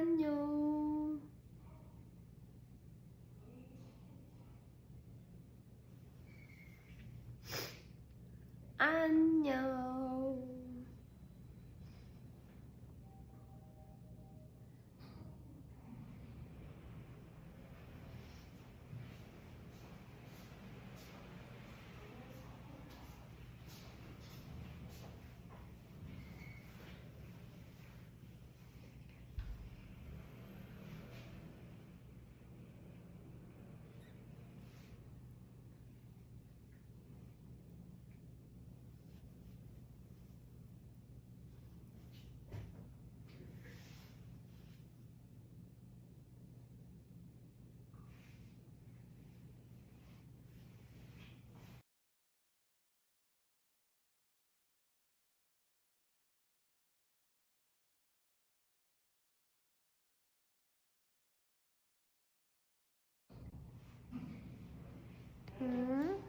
안녕. 안녕. 응?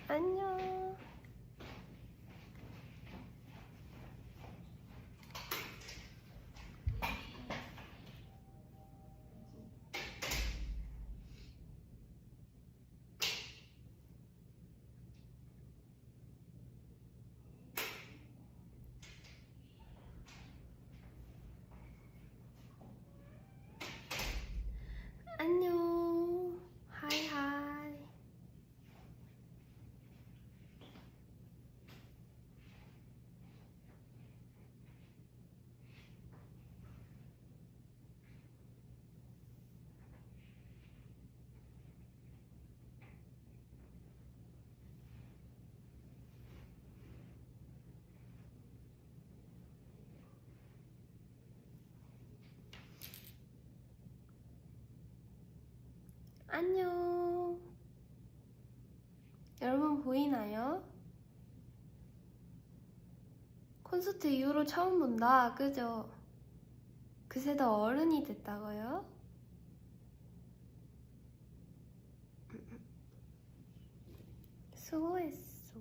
안녕. 안녕. 하이 하이. 안녕. 여러분 보이나요? 콘서트 이후로 처음 본다. 그죠? 그새 더 어른이 됐다고요? 수고했어.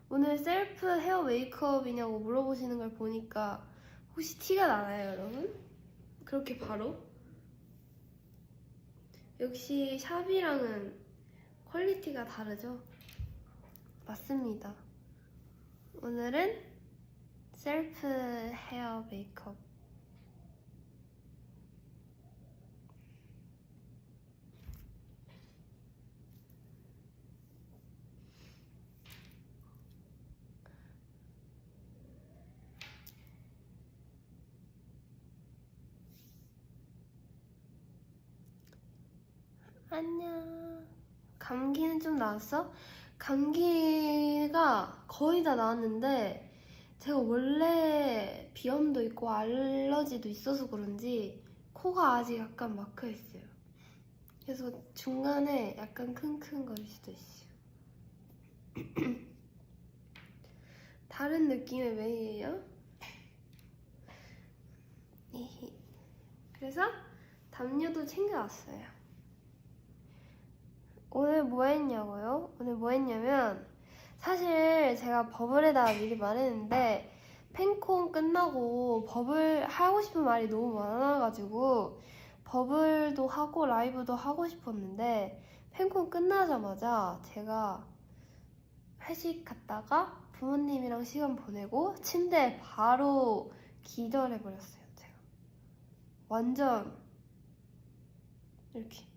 오늘 셀프 헤어 메이크업이냐고 물어보시는 걸 보니까 혹시 티가 나나요, 여러분? 그렇게 바로? 역시 샵이랑은 퀄리티가 다르죠? 맞습니다. 오늘은 셀프 헤어 메이크업. 안녕. 감기는 좀 나았어? 감기가 거의 다 나았는데 제가 원래 비염도 있고 알러지도 있어서 그런지 코가 아직 약간 막혀있어요. 그래서 중간에 약간 킁킁거릴 수도 있어요. 다른 느낌의 메이예요? 그래서 담요도 챙겨왔어요. 오늘 뭐 했냐고요? 오늘 뭐 했냐면 사실 제가 버블에다가 미리 말했는데 팬콘 끝나고 버블 하고 싶은 말이 너무 많아가지고 버블도 하고 라이브도 하고 싶었는데 팬콘 끝나자마자 제가 회식 갔다가 부모님이랑 시간 보내고 침대에 바로 기절해버렸어요. 제가 완전 이렇게.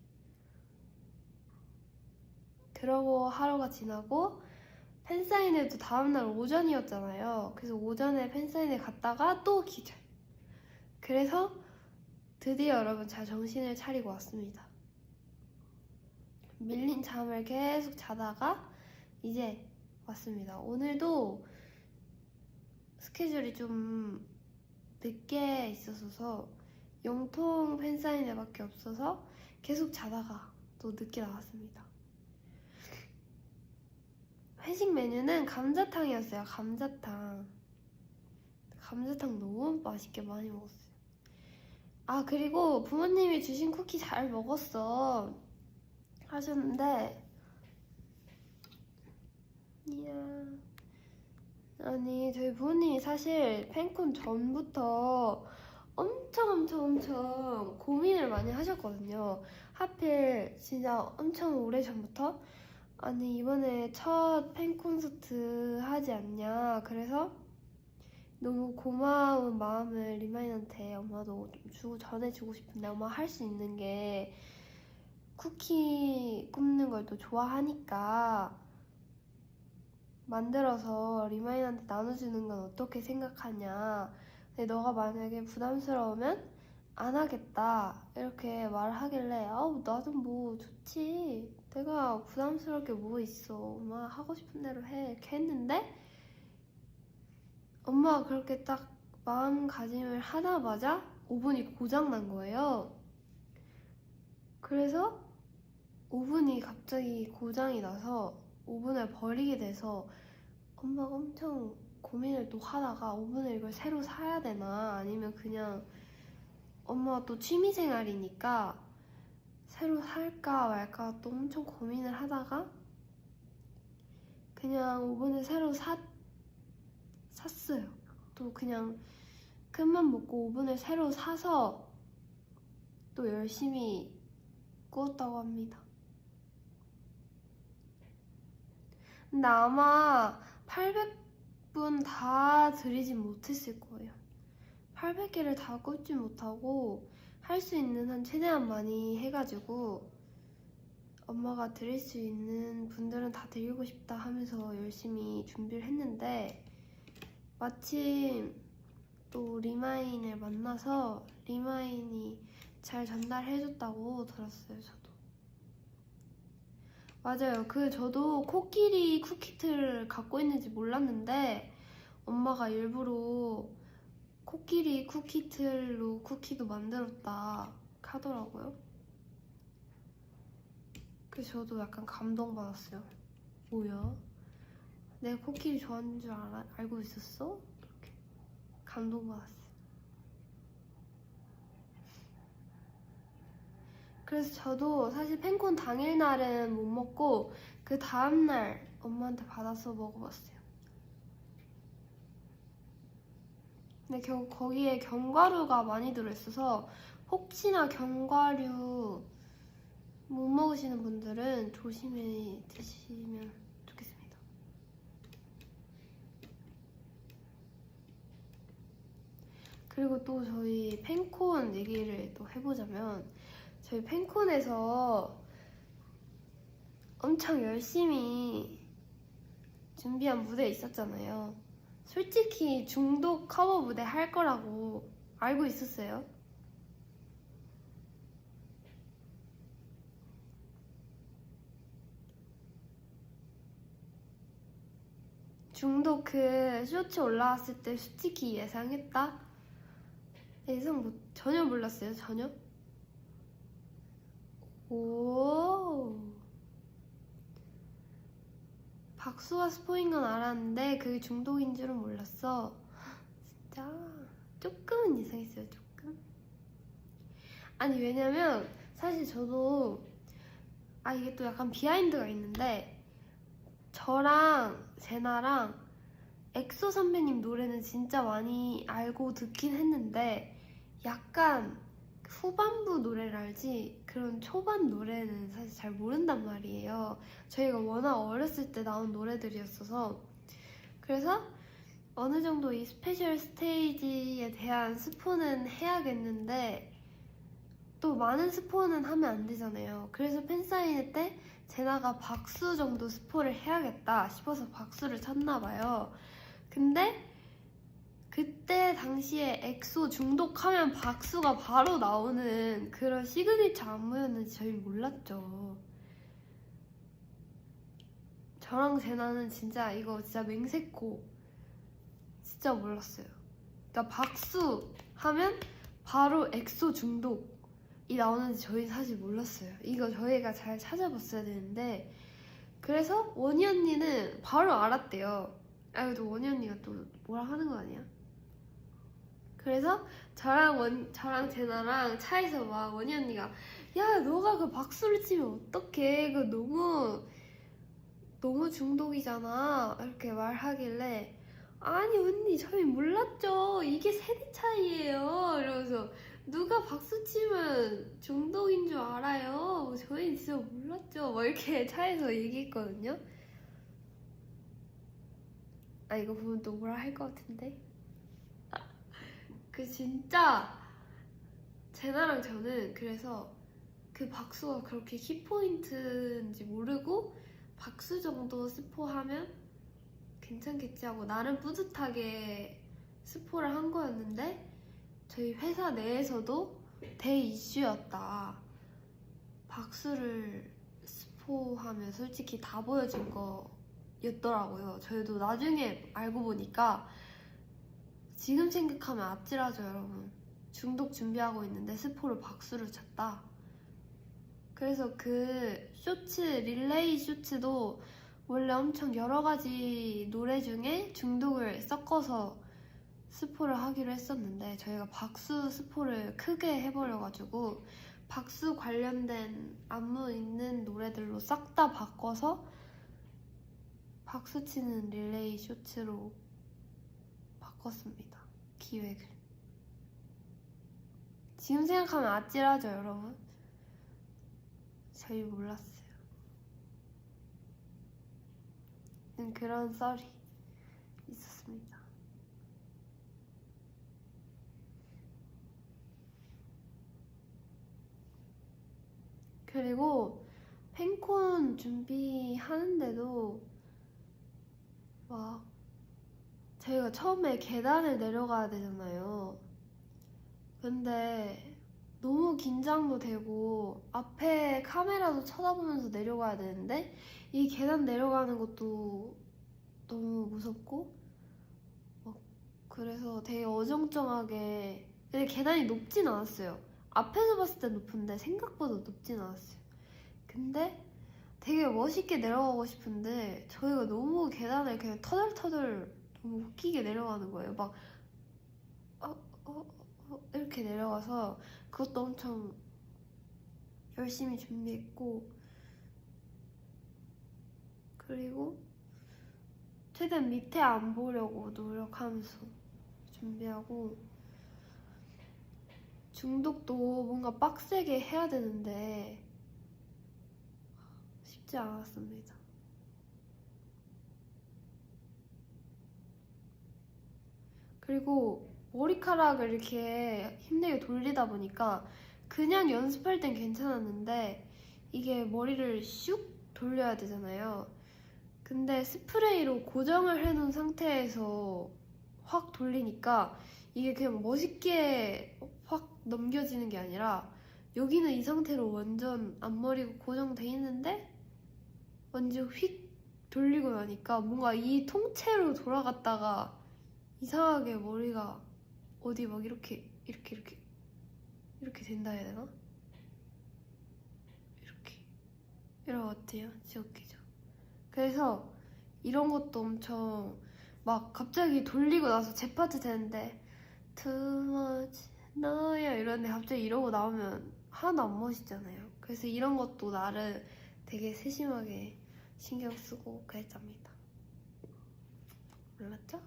그러고 하루가 지나고 팬사인회도 다음날 오전이었잖아요. 그래서 오전에 팬사인회 갔다가 또 기절. 그래서 드디어 여러분 잘 정신을 차리고 왔습니다. 밀린 잠을 계속 자다가 이제 왔습니다. 오늘도 스케줄이 좀 늦게 있었어서 영통 팬사인회밖에 없어서 계속 자다가 또 늦게 나왔습니다. 회식 메뉴는 감자탕이었어요. 감자탕 너무 맛있게 많이 먹었어요. 아, 그리고 부모님이 주신 쿠키 잘 먹었어 하셨는데, 이야. 아니, 저희 부모님이 사실 팬콘 전부터 엄청 고민을 많이 하셨거든요. 하필 진짜 엄청 오래 전부터 아니, 이번에 첫 팬콘서트 하지 않냐. 그래서 너무 고마운 마음을 리마인한테 엄마도 좀 전해주고 싶은데, 엄마 할 수 있는 게 쿠키 굽는 걸 또 좋아하니까 만들어서 리마인한테 나눠주는 건 어떻게 생각하냐. 근데 너가 만약에 부담스러우면 안 하겠다 이렇게 말하길래, 아우 나도 뭐 좋지, 내가 부담스러울 게 뭐 있어, 엄마 하고 싶은 대로 해, 이렇게 했는데 엄마가 그렇게 딱 마음가짐을 하자마자 오븐이 고장난 거예요. 그래서 오븐이 갑자기 고장이 나서 오븐을 버리게 돼서 엄마가 엄청 고민을 또 하다가, 오븐을 이걸 새로 사야 되나 아니면 그냥, 엄마가 또 취미생활이니까 새로 살까 말까 또 엄청 고민을 하다가 그냥 오븐을 새로 샀어요. 또 그냥 큰맘 먹고 오븐을 새로 사서 또 열심히 구웠다고 합니다. 근데 아마 800분 다 드리진 못했을 거예요. 800개를 다 굽지 못하고 할 수 있는 한 최대한 많이 해가지고 엄마가 드릴 수 있는 분들은 다 드리고 싶다 하면서 열심히 준비를 했는데, 마침 또 리마인을 만나서 리마인이 잘 전달해줬다고 들었어요. 저도 맞아요. 저도 코끼리 쿠키틀을 갖고 있는지 몰랐는데 엄마가 일부러 코끼리 쿠키틀로 쿠키도 만들었다 하더라고요. 그래서 저도 약간 감동받았어요. 뭐야? 내가 코끼리 좋아하는 줄 알고 있었어? 이렇게 감동받았어요. 그래서 저도 사실 팬콘 당일날은 못 먹고 그 다음날 엄마한테 받아서 먹어봤어요. 근데 거기에 견과류가 많이 들어있어서 혹시나 견과류 못 먹으시는 분들은 조심히 드시면 좋겠습니다. 그리고 또 저희 팬콘 얘기를 또 해보자면, 저희 팬콘에서 엄청 열심히 준비한 무대 있었잖아요. 솔직히 중독 커버 무대 할 거라고 알고 있었어요. 중독 쇼츠 올라왔을 때 솔직히 예상했다? 전혀 몰랐어요. 전혀. 오, 박수가 스포인 건 알았는데 그게 중독인 줄은 몰랐어. 진짜 조금은 예상했어요. 조금. 아니, 왜냐면 사실 저도 이게 또 약간 비하인드가 있는데, 저랑 제나랑 엑소 선배님 노래는 진짜 많이 알고 듣긴 했는데 약간 후반부 노래를 알지 그런 초반 노래는 사실 잘 모른단 말이에요. 저희가 워낙 어렸을 때 나온 노래들이었어서. 그래서 어느 정도 이 스페셜 스테이지에 대한 스포는 해야겠는데 또 많은 스포는 하면 안 되잖아요. 그래서 팬사인회 때 제나가 박수 정도 스포를 해야겠다 싶어서 박수를 쳤나 봐요. 근데 그때 당시에 엑소 중독하면 박수가 바로 나오는 그런 시그니처 안무였는지 저희 몰랐죠. 저랑 제나는 진짜 이거 진짜 맹세코 진짜 몰랐어요. 그러니까 박수 하면 바로 엑소 중독이 나오는지 저희 사실 몰랐어요. 이거 저희가 잘 찾아봤어야 되는데. 그래서 원희 언니는 바로 알았대요. 그래도 원희 언니가 또 뭐라 하는 거 아니야? 그래서 저랑 제나랑 차에서 막 원희 언니가 야 너가 그 박수를 치면 어떡해 그거 너무 중독이잖아 이렇게 말하길래 아니 언니 저희 몰랐죠 이게 세대 차이예요 이러면서 누가 박수 치면 중독인 줄 알아요 저희 진짜 몰랐죠 막 이렇게 차에서 얘기했거든요. 아 이거 보면 또 뭐라 할 것 같은데 그 진짜 제나랑 저는 그래서 그 박수가 그렇게 키포인트인지 모르고 박수 정도 스포하면 괜찮겠지 하고 나름 뿌듯하게 스포를 한 거였는데 저희 회사 내에서도 대이슈였다. 박수를 스포하면 솔직히 다 보여준 거였더라고요. 저희도 나중에 알고 보니까 지금 생각하면 아찔하죠 여러분. 중독 준비하고 있는데 스포로 박수를 쳤다. 그래서 그 쇼츠, 릴레이 쇼츠도 원래 엄청 여러 가지 노래 중에 중독을 섞어서 스포를 하기로 했었는데 저희가 박수 스포를 크게 해버려가지고 박수 관련된 안무 있는 노래들로 싹 다 바꿔서 박수 치는 릴레이 쇼츠로 바꿨습니다. 기획을. 지금 생각하면 아찔하죠 여러분? 저희 몰랐어요. 그런 썰이 있었습니다. 그리고 팬콘 준비하는데도 막 저희가 처음에 계단을 내려가야 되잖아요. 근데 너무 긴장도 되고 앞에 카메라도 쳐다보면서 내려가야 되는데 이 계단 내려가는 것도 너무 무섭고 그래서 되게 어정쩡하게 근데 계단이 높진 않았어요. 앞에서 봤을 때 높은데 생각보다 높진 않았어요. 근데 되게 멋있게 내려가고 싶은데 저희가 너무 계단을 그냥 터덜터덜 너무 웃기게 내려가는 거예요. 막 이렇게 내려가서 그것도 엄청 열심히 준비했고 그리고 최대한 밑에 안 보려고 노력하면서 준비하고 중독도 뭔가 빡세게 해야 되는데 쉽지 않았습니다. 그리고 머리카락을 이렇게 힘들게 돌리다 보니까 그냥 연습할 땐 괜찮았는데 이게 머리를 슉 돌려야 되잖아요. 근데 스프레이로 고정을 해놓은 상태에서 확 돌리니까 이게 그냥 멋있게 확 넘겨지는 게 아니라 여기는 이 상태로 완전 앞머리가 고정돼 있는데 완전 휙 돌리고 나니까 뭔가 이 통째로 돌아갔다가 이상하게 머리가 어디 막 이렇게 된다 해야 되나? 이러면 어때요? 진짜 웃기죠? 그래서 이런 것도 엄청 막 갑자기 돌리고 나서 제 파트 되는데 Too much 너야 이러는데 갑자기 이러고 나오면 하나도 안 멋있잖아요. 그래서 이런 것도 나를 되게 세심하게 신경 쓰고 그랬답니다. 몰랐죠?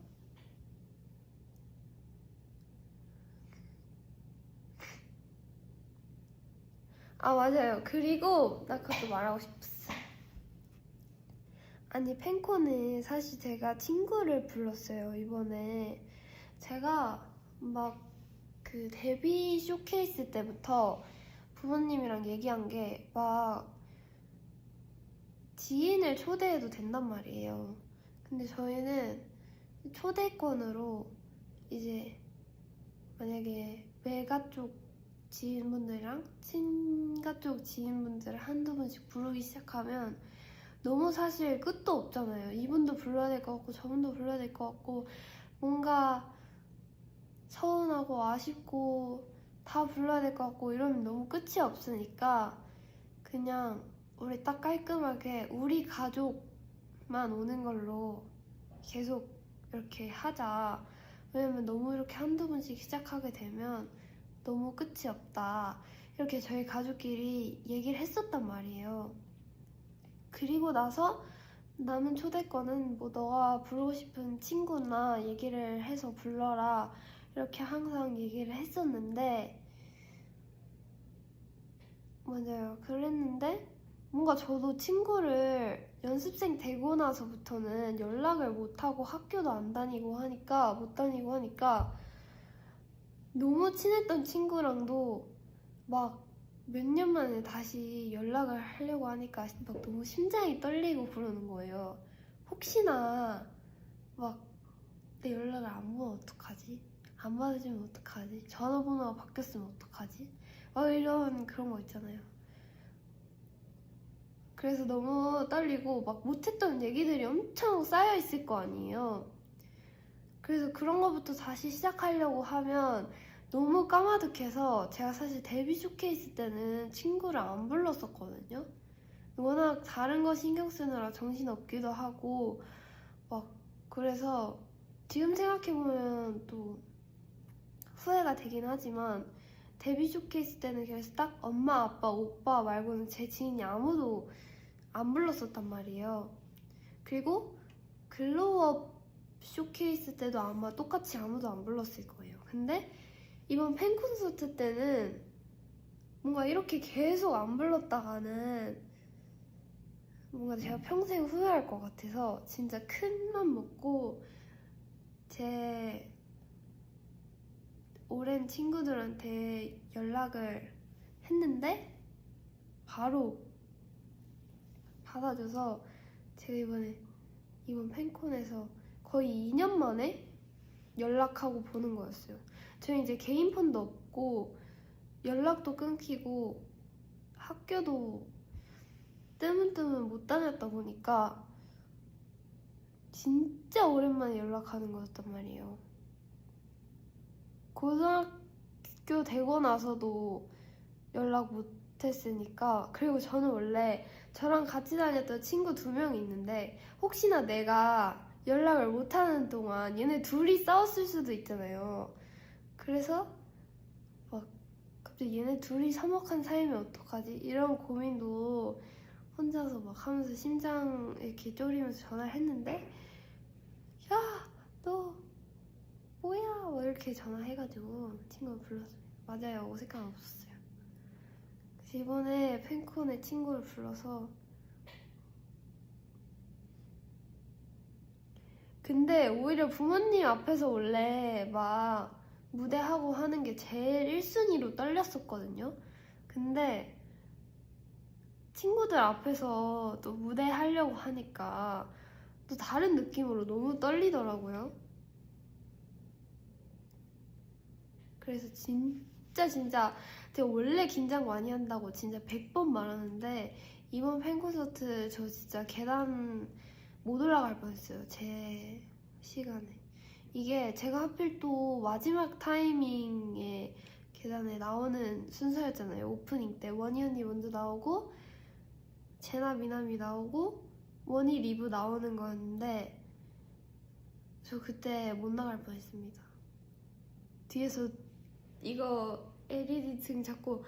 아 맞아요. 그리고 나 그것도 말하고 싶었어. 아니 팬콘은 사실 제가 친구를 불렀어요. 이번에 제가 막 그 데뷔 쇼케이스 때부터 부모님이랑 얘기한 게 막 지인을 초대해도 된단 말이에요. 근데 저희는 초대권으로 이제 만약에 외가 쪽 지인분들이랑 친가 쪽 지인분들 한두 분씩 부르기 시작하면 너무 사실 끝도 없잖아요. 이분도 불러야 될 것 같고 저분도 불러야 될 것 같고 뭔가 서운하고 아쉽고 다 불러야 될 것 같고 이러면 너무 끝이 없으니까 그냥 우리 딱 깔끔하게 우리 가족만 오는 걸로 계속 이렇게 하자. 왜냐면 너무 이렇게 한두 번씩 시작하게 되면 너무 끝이 없다. 이렇게 저희 가족끼리 얘기를 했었단 말이에요. 그리고 나서 남은 초대권은 뭐 너가 부르고 싶은 친구나 얘기를 해서 불러라 이렇게 항상 얘기를 했었는데 맞아요. 그랬는데 뭔가 저도 친구를 연습생 되고 나서부터는 연락을 못하고 학교도 안 다니고 하니까 못 다니고 하니까 너무 친했던 친구랑도 막 몇 년 만에 다시 연락을 하려고 하니까 막 너무 심장이 떨리고 그러는 거예요. 혹시나 막 내 연락을 안 보면 어떡하지? 안 받아주면 어떡하지? 전화번호가 바뀌었으면 어떡하지? 이런 그런 거 있잖아요. 그래서 너무 떨리고 막 못했던 얘기들이 엄청 쌓여 있을 거 아니에요. 그래서 그런 거부터 다시 시작하려고 하면 너무 까마득해서 제가 사실 데뷔 쇼케이스 때는 친구를 안 불렀었거든요. 워낙 다른 거 신경 쓰느라 정신 없기도 하고 막 그래서 지금 생각해보면 또 후회가 되긴 하지만 데뷔 쇼케이스 때는 그래서 딱 엄마, 아빠, 오빠 말고는 제 지인이 아무도 안 불렀었단 말이에요. 그리고 글로우업 쇼케이스 때도 아마 똑같이 아무도 안 불렀을 거예요. 근데 이번 팬콘서트 때는 뭔가 이렇게 계속 안 불렀다가는 뭔가 제가 평생 후회할 것 같아서 진짜 큰 맘 먹고 제 오랜 친구들한테 연락을 했는데 바로 받아줘서 제가 이번 팬콘에서 거의 2년 만에 연락하고 보는 거였어요. 저희 이제 개인 폰도 없고 연락도 끊기고 학교도 뜨문뜨문 못 다녔다 보니까 진짜 오랜만에 연락하는 거였단 말이에요. 고등학교 되고 나서도 연락 못 했으니까. 그리고 저는 원래 저랑 같이 다녔던 친구 2명이 있는데 혹시나 내가 연락을 못하는 동안 얘네 둘이 싸웠을 수도 있잖아요. 그래서 막 갑자기 얘네 둘이 서먹한 사이면 어떡하지? 이런 고민도 혼자서 막 하면서 심장 이렇게 쪼리면서 전화를 했는데 야, 너 뭐야? 뭐 이렇게 전화해가지고 친구를 불렀어요. 맞아요. 어색함 없었어요. 그래서 이번에 팬콘에 친구를 불러서 근데 오히려 부모님 앞에서 원래 막 무대하고 하는 게 제일 1순위로 떨렸었거든요. 근데 친구들 앞에서 또 무대 하려고 하니까 또 다른 느낌으로 너무 떨리더라고요. 그래서 진짜 제가 원래 긴장 많이 한다고 진짜 100번 말하는데 이번 팬콘서트 저 진짜 계단 못 올라갈 뻔했어요. 제 시간에. 이게 제가 하필 또 마지막 타이밍에 계단에 나오는 순서였잖아요. 오프닝 때 원희 언니 먼저 나오고 제나 미남이 나오고 원희 리브 나오는 거였는데 저 그때 못 나갈 뻔했습니다. 뒤에서 이거 LED 등 잡고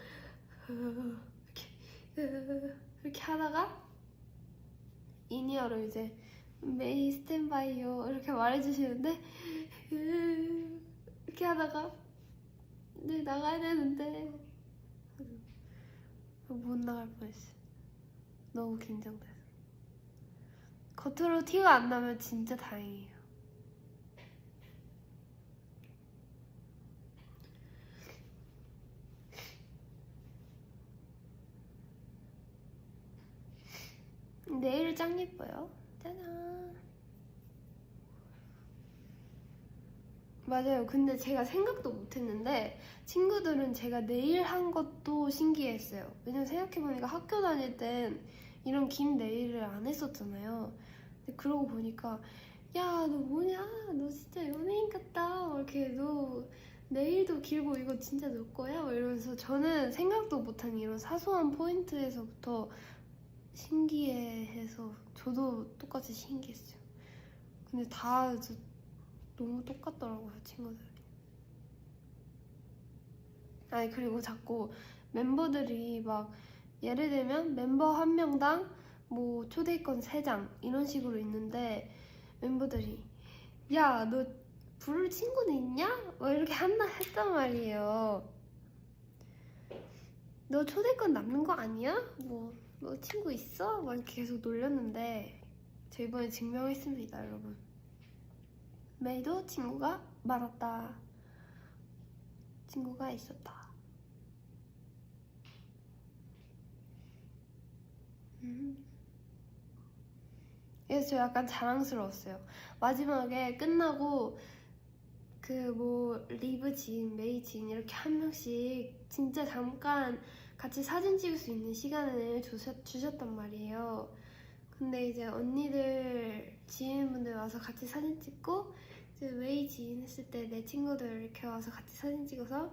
이렇게 하다가 인이어로 이제 메이 스탠바이요 이렇게 말해주시는데 이렇게 하다가 네 나가야 되는데 못 나갈 뻔했어요. 너무 긴장돼서. 겉으로 티가 안 나면 진짜 다행이에요. 내일 짱 예뻐요. 짜잔. 맞아요. 근데 제가 생각도 못했는데 친구들은 제가 네일 한 것도 신기했어요. 왜냐면 생각해보니까 학교 다닐 땐 이런 긴 네일을 안 했었잖아요. 근데 그러고 보니까 야, 너 뭐냐? 너 진짜 연예인 같다. 막 이렇게 너 네일도 길고 이거 진짜 너 거야? 막 이러면서 저는 생각도 못한 이런 사소한 포인트에서부터 신기해해서 저도 똑같이 신기했어요. 근데 다 너무 똑같더라고요, 친구들이. 아니, 그리고 자꾸 멤버들이 막 예를 들면 멤버 한 명당 뭐 초대권 3장 이런 식으로 있는데 멤버들이 야, 너 부를 친구는 있냐? 뭐 이렇게 했단 말이에요. 너 초대권 남는 거 아니야? 너 친구 있어? 막 이렇게 계속 놀렸는데 저 이번에 증명했습니다, 여러분. 메이도 친구가 많았다. 친구가 있었다. 그래서 저 약간 자랑스러웠어요. 마지막에 끝나고 그 뭐 리브 지인, 메이 지인 이렇게 한 명씩 진짜 잠깐 같이 사진 찍을 수 있는 시간을 주셨단 말이에요. 근데 이제 언니들 지인분들 와서 같이 사진 찍고 이제 메이 지인 했을 때 내 친구들 이렇게 와서 같이 사진 찍어서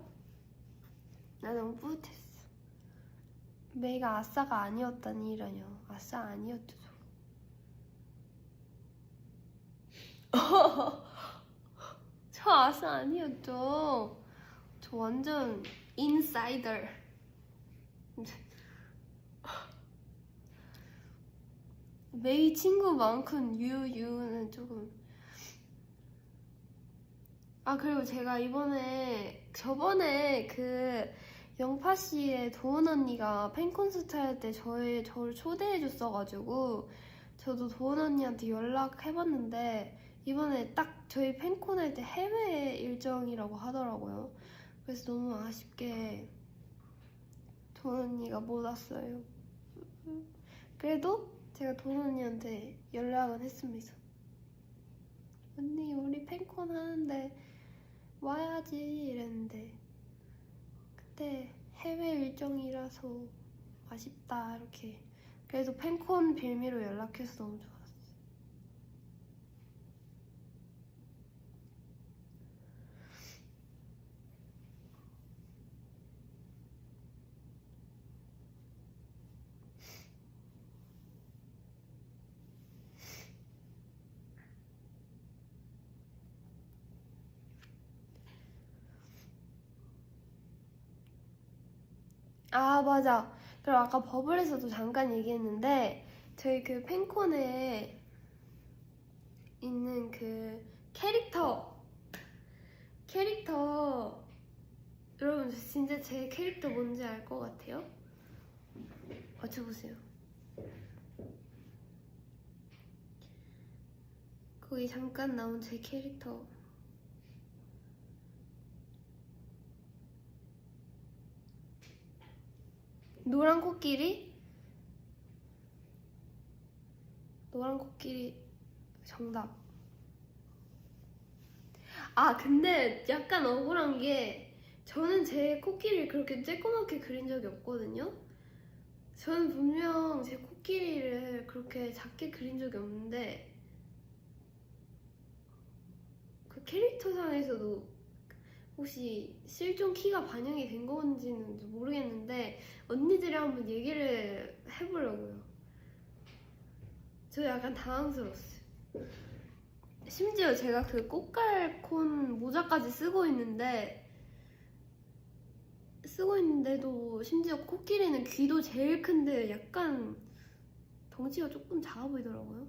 나 너무 뿌듯했어. 메이가 아싸가 아니었다니 이러뇨. 아싸 아니었죠. 저 아싸 아니었죠. 저 완전 인사이더. 메이 친구만큼 유유는 조금. 아, 그리고 제가 저번에 그 영파 씨의 도은 언니가 팬콘서트 할 때 저를 초대해줬어가지고 저도 도은 언니한테 연락해봤는데 이번에 딱 저희 팬콘 할 때 해외 일정이라고 하더라고요. 그래서 너무 아쉽게 도은 언니가 못 왔어요. 그래도 제가 도은 언니한테 연락은 했습니다. 언니, 우리 팬콘 하는데 와야지 이랬는데 그때 해외 일정이라서 아쉽다 이렇게. 그래도 팬콘 빌미로 연락해서 너무 좋았어요. 아, 맞아. 그리고 아까 버블에서도 잠깐 얘기했는데 저희 그 팬콘에 있는 그 캐릭터 여러분 진짜 제 캐릭터 뭔지 알 것 같아요? 맞춰보세요. 거기 잠깐 나온 제 캐릭터. 노란 코끼리 정답. 아, 근데 약간 억울한 게 저는 제 코끼리를 그렇게 쬐끄맣게 그린 적이 없거든요. 저는 분명 제 코끼리를 그렇게 작게 그린 적이 없는데 그 캐릭터상에서도 혹시 실존 키가 반영이 된 건지는 모르겠는데 언니들이 한번 얘기를 해보려고요. 저 약간 당황스러웠어요. 심지어 제가 그 꽃갈콘 모자까지 쓰고 있는데도 심지어 코끼리는 귀도 제일 큰데 약간 덩치가 조금 작아 보이더라고요.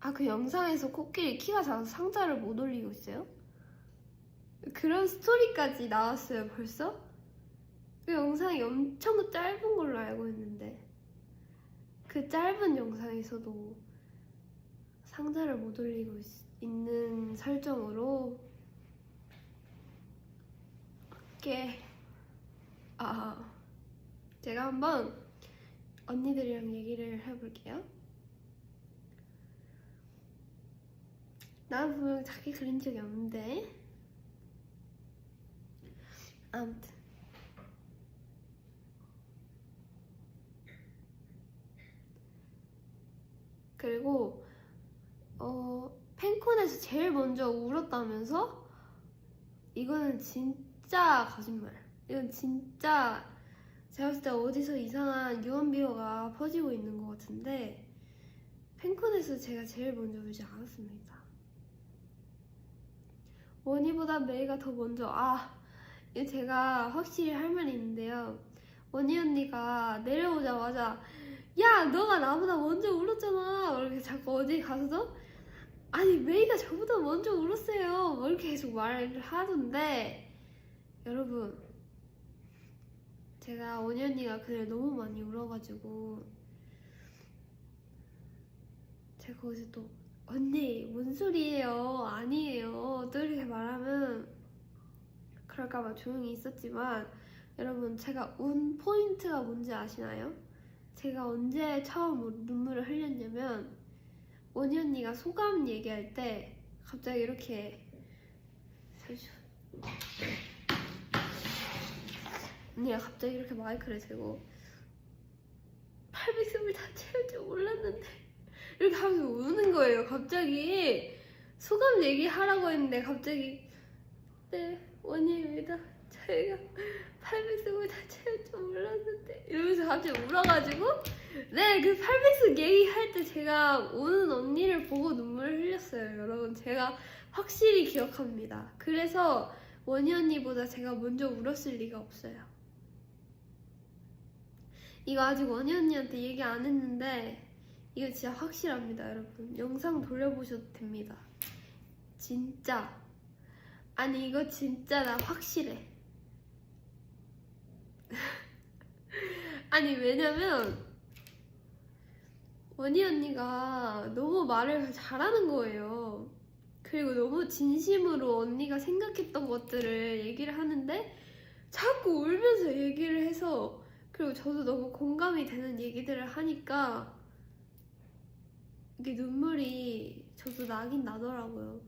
아, 그 영상에서 코끼리 키가 작아서 상자를 못 올리고 있어요? 그런 스토리까지 나왔어요, 벌써? 그 영상이 엄청 짧은 걸로 알고 있는데 그 짧은 영상에서도 상자를 못 올리고 있는 설정으로 제가 한번 언니들이랑 얘기를 해볼게요. 나는 분명 자기 그린 적이 없는데. 아무튼 그리고 팬콘에서 제일 먼저 울었다면서? 이거는 진짜 거짓말. 이건 진짜 제가 봤을 때 어디서 이상한 유언비어가 퍼지고 있는 것 같은데 팬콘에서 제가 제일 먼저 울지 않았습니다. 원희보다 메이가 더 먼저. 이거 제가 확실히 할 말이 있는데요. 원희 언니가 내려오자마자 야 너가 나보다 먼저 울었잖아 이렇게 자꾸 어디 가서도 아니 메이가 저보다 먼저 울었어요 이렇게 계속 말을 하던데, 여러분 제가 원희 언니가 그날 너무 많이 울어가지고 제가 거기서 또 언니 뭔 소리예요 아니에요 또 이렇게 말하면 그럴까봐 조용히 있었지만, 여러분 제가 운 포인트가 뭔지 아시나요? 제가 언제 처음 눈물을 흘렸냐면 원희 언니가 소감 얘기할 때 갑자기 이렇게 언니가 갑자기 이렇게 마이크를 대고 800숨을 다 채울 줄 몰랐는데 이렇게 하면서 우는 거예요. 갑자기 소감 얘기하라고 했는데 갑자기 네 원희입니다. 저희가 800숨을 다 채울 줄 몰랐는데 이러면서 갑자기 울어가지고 네 그 800숨 얘기할 때 제가 우는 언니를 보고 눈물을 흘렸어요. 여러분 제가 확실히 기억합니다. 그래서 원희 언니보다 제가 먼저 울었을 리가 없어요. 이거 아직 원희 언니한테 얘기 안 했는데 이거 진짜 확실합니다. 여러분 영상 돌려보셔도 됩니다. 진짜 아니 이거 진짜 나 확실해. 아니 왜냐면 원희 언니가 너무 말을 잘하는 거예요. 그리고 너무 진심으로 언니가 생각했던 것들을 얘기를 하는데 자꾸 울면서 얘기를 해서, 그리고 저도 너무 공감이 되는 얘기들을 하니까 이게 눈물이 저도 나긴 나더라고요.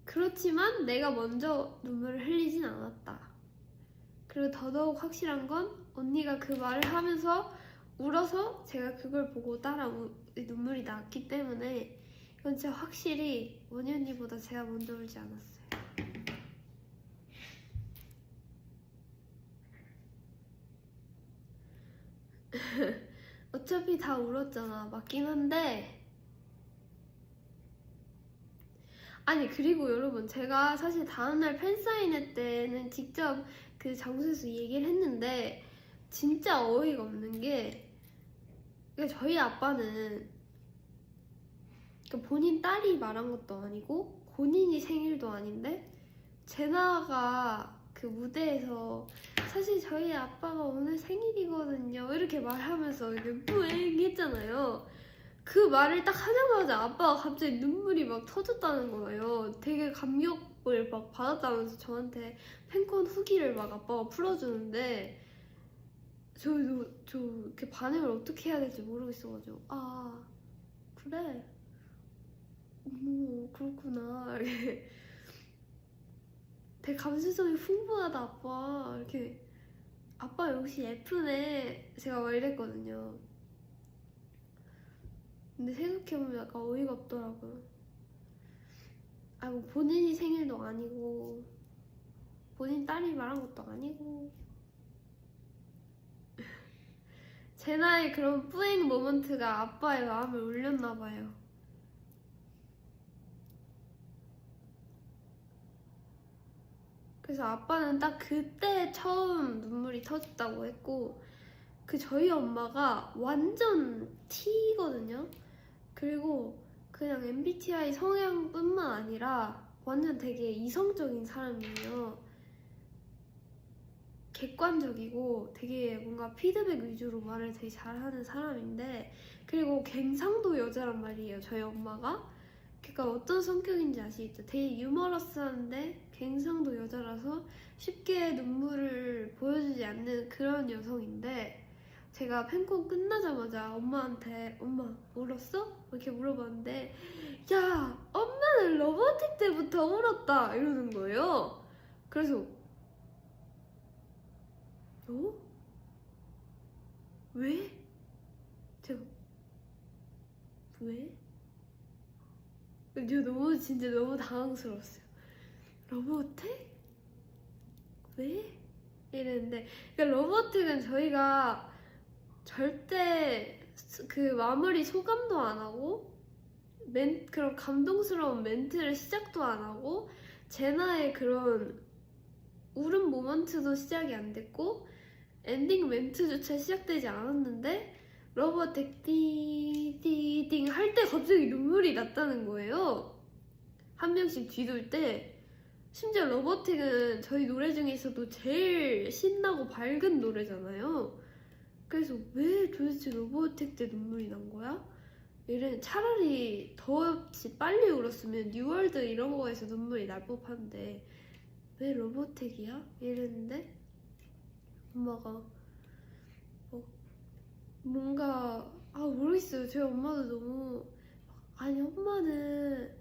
그렇지만 내가 먼저 눈물을 흘리진 않았다. 그리고 더더욱 확실한 건 언니가 그 말을 하면서 울어서 제가 그걸 보고 따라 눈물이 났기 때문에 이건 진짜 확실히 원희 언니보다 제가 먼저 울지 않았어요. 어차피 다 울었잖아. 맞긴 한데 아니 그리고 여러분 제가 사실 다음날 팬사인회 때는 직접 그 장소에서 얘기를 했는데 진짜 어이가 없는 게 저희 아빠는 본인 딸이 말한 것도 아니고 본인이 생일도 아닌데 제나가 그 무대에서 사실 저희 아빠가 오늘 생일이거든요 이렇게 말하면서 이렇게 뿌잉 했잖아요. 그 말을 딱 하자마자 아빠가 갑자기 눈물이 막 터졌다는 거예요. 되게 감격을 막 받았다면서 저한테 팬콘 후기를 막 아빠가 풀어주는데 저 이렇게 반응을 어떻게 해야 될지 모르겠어가지고 그래 그렇구나 이렇게 되게 감수성이 풍부하다 아빠 이렇게 아빠 역시 예쁘네 제가 막 이랬거든요. 근데 생각해보면 약간 어이가 없더라고요. 뭐 본인이 생일도 아니고 본인 딸이 말한 것도 아니고 제나의 그런 뿌잉 모먼트가 아빠의 마음을 울렸나봐요. 그래서 아빠는 딱 그때 처음 눈물이 터졌다고 했고 저희 엄마가 완전 T거든요. 그리고 그냥 MBTI 성향뿐만 아니라 완전 되게 이성적인 사람이에요. 객관적이고 되게 뭔가 피드백 위주로 말을 되게 잘하는 사람인데, 그리고 갱상도 여자란 말이에요 저희 엄마가. 그러니까 어떤 성격인지 아시겠죠? 되게 유머러스한데 갱상도 여자라서 쉽게 눈물을 보여주지 않는 그런 여성인데, 제가 팬콘 끝나자마자 엄마한테 엄마 울었어? 이렇게 물어봤는데 야 엄마는 러버틱 때부터 울었다 이러는 거예요. 그래서 너? 왜? 제가 왜? 저 진짜 너무 당황스러웠어요. 러버틱? 왜? 이랬는데 그러니까 러버틱은 저희가 절대 그 마무리 소감도 안 하고 그런 감동스러운 멘트를 시작도 안 하고 제나의 그런 울음 모먼트도 시작이 안 됐고 엔딩 멘트조차 시작되지 않았는데 러버텍 띠띠띵 할 때 갑자기 눈물이 났다는 거예요. 한 명씩 뒤돌 때. 심지어 러버텍은 저희 노래 중에서도 제일 신나고 밝은 노래잖아요. 그래서 왜 도대체 러버텍 때 눈물이 난 거야? 얘는 차라리 더없이 빨리 울었으면 뉴월드 이런 거에서 눈물이 날 법한데 왜 러버텍이야? 이랬는데 엄마가 뭔가 모르겠어요. 저희 엄마도 너무 아니 엄마는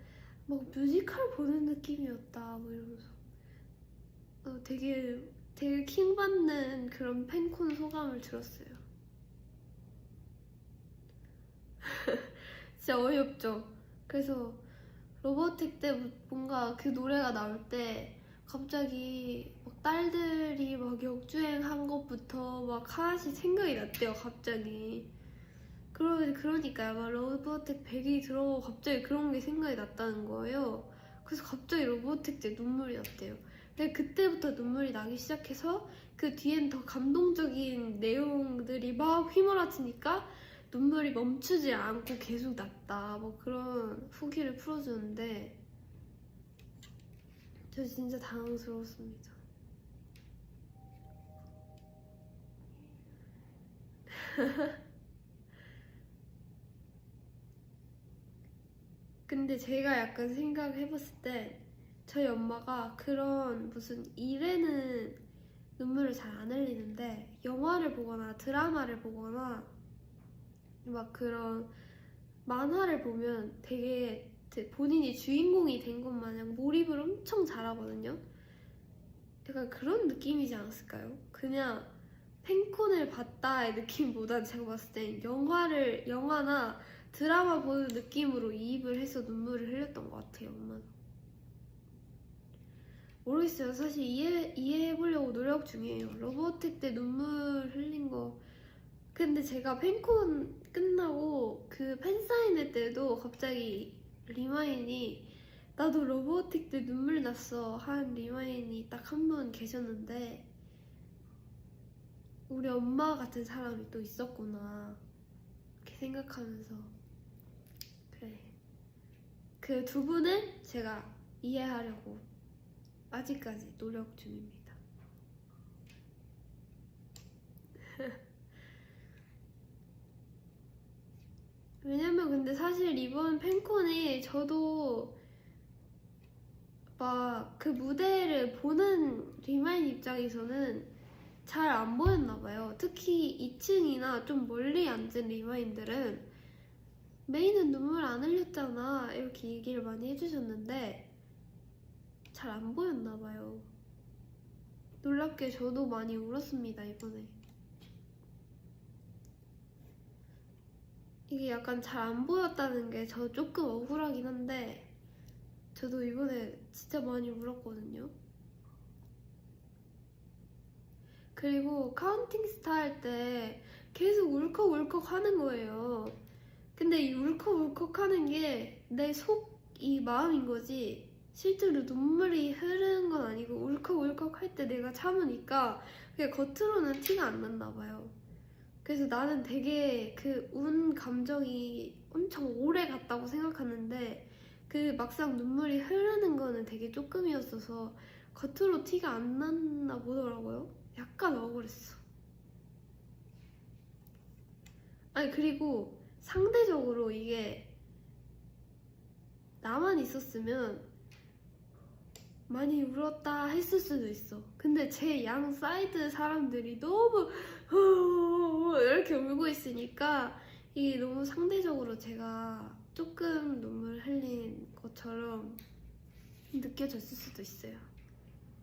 막 뮤지컬 보는 느낌이었다 뭐 이러면서 되게 킹받는 그런 팬콘 소감을 들었어요. 진짜 어이없죠. 그래서 로보틱 때 뭔가 그 노래가 나올 때 갑자기 막 딸들이 막 역주행한 것부터 막 하나씩 생각이 났대요. 갑자기. 그러니까요. 막 로보틱 100이 들어가고 갑자기 그런 게 생각이 났다는 거예요. 그래서 갑자기 로보틱 때 눈물이 났대요. 근데 그때부터 눈물이 나기 시작해서 그 뒤엔 더 감동적인 내용들이 막 휘몰아치니까 눈물이 멈추지 않고 계속 났다. 뭐 그런 후기를 풀어주는데 저 진짜 당황스러웠습니다. 근데 제가 약간 생각을 해봤을 때 저희 엄마가 그런 무슨 일에는 눈물을 잘 안 흘리는데 영화를 보거나 드라마를 보거나 막 그런 만화를 보면 되게 본인이 주인공이 된 것 마냥 몰입을 엄청 잘하거든요. 약간 그런 느낌이지 않았을까요? 그냥 팬콘을 봤다의 느낌보다 제가 봤을 땐 영화나 드라마 보는 느낌으로 이입을 해서 눈물을 흘렸던 것 같아요, 엄마도. 모르겠어요. 사실 이해해보려고 노력 중이에요. 러브어택 때 눈물 흘린 거. 근데 제가 팬콘 끝나고 그 팬사인회 때도 갑자기 리마인이 나도 러브어택 때 눈물 났어 한 리마인이 딱 한 분 계셨는데 우리 엄마 같은 사람이 또 있었구나 이렇게 생각하면서 그래 그 두 분을 제가 이해하려고 아직까지 노력 중입니다. 왜냐면 근데 사실 이번 팬콘이 저도 막 그 무대를 보는 리마인 입장에서는 잘 안 보였나봐요. 특히 2층이나 좀 멀리 앉은 리마인들은 메인은 눈물 안 흘렸잖아 이렇게 얘기를 많이 해주셨는데 잘 안 보였나봐요. 놀랍게 저도 많이 울었습니다 이번에. 이게 약간 잘 안 보였다는 게 저 조금 억울하긴 한데 저도 이번에 진짜 많이 울었거든요. 그리고 카운팅 스타 할 때 계속 울컥울컥 하는 거예요. 근데 이 울컥울컥 하는 게 내 이 마음인 거지 실제로 눈물이 흐르는 건 아니고 울컥울컥 할 때 내가 참으니까 그게 겉으로는 티가 안 났나 봐요. 그래서 나는 되게 그 운 감정이 엄청 오래 갔다고 생각하는데 그 막상 눈물이 흐르는 거는 되게 조금이었어서 겉으로 티가 안 났나 보더라고요. 약간 억울했어. 아니 그리고 상대적으로 이게 나만 있었으면 많이 울었다 했을 수도 있어. 근데 제 양 사이드 사람들이 너무 이렇게 울고 있으니까 이게 너무 상대적으로 제가 조금 눈물 흘린 것처럼 느껴졌을 수도 있어요.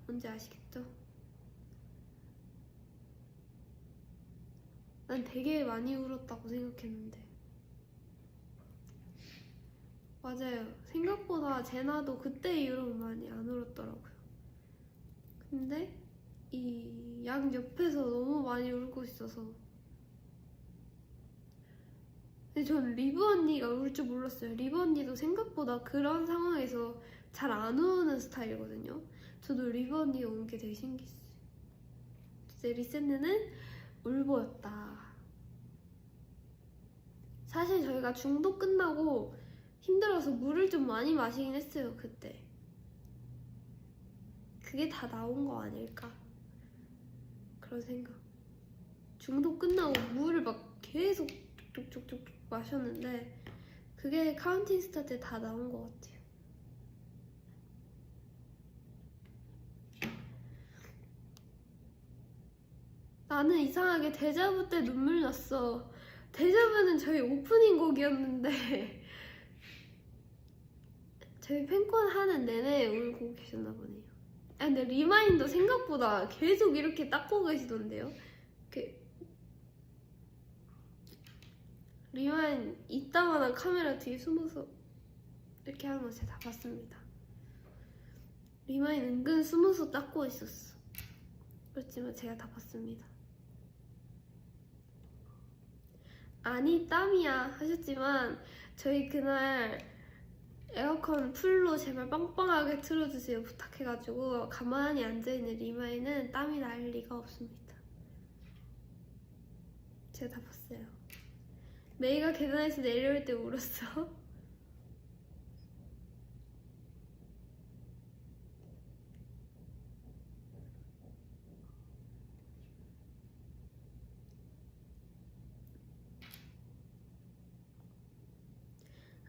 뭔지 아시겠죠? 난 되게 많이 울었다고 생각했는데 맞아요. 생각보다 제나도 그때 이후로 많이 안 울었더라고요. 근데 이 양 옆에서 너무 많이 울고 있어서 근데 저는 리브 언니가 울 줄 몰랐어요. 리브 언니도 생각보다 그런 상황에서 잘 안 우는 스타일이거든요. 저도 리브 언니가 우는 게 되게 신기했어요. 이제 리센느는 울보였다. 사실 저희가 중독 끝나고 힘들어서 물을 좀 많이 마시긴 했어요, 그때. 그게 다 나온 거 아닐까? 그런 생각. 중독 끝나고 물을 막 계속 쭉쭉쭉쭉 마셨는데 그게 카운팅 스타 때 다 나온 것 같아요. 나는 이상하게 데자부 때 눈물 났어. 데자부는 저희 오프닝 곡이었는데 저희 팬콘 하는 내내 울고 계셨나 보네요. 아, 근데 리마인도 생각보다 계속 이렇게 닦고 계시던데요. 이렇게 리마인 이따만한 카메라 뒤에 숨어서 이렇게 하는 거 제가 다 봤습니다. 리마인 은근 숨어서 닦고 있었어. 그렇지만 제가 다 봤습니다. 아니 땀이야 하셨지만 저희 그날 에어컨 풀로 제발 빵빵하게 틀어주세요 부탁해가지고 가만히 앉아있는 리마이는 땀이 날 리가 없습니다. 제가 다 봤어요. 메이가 계단에서 내려올 때 울었어.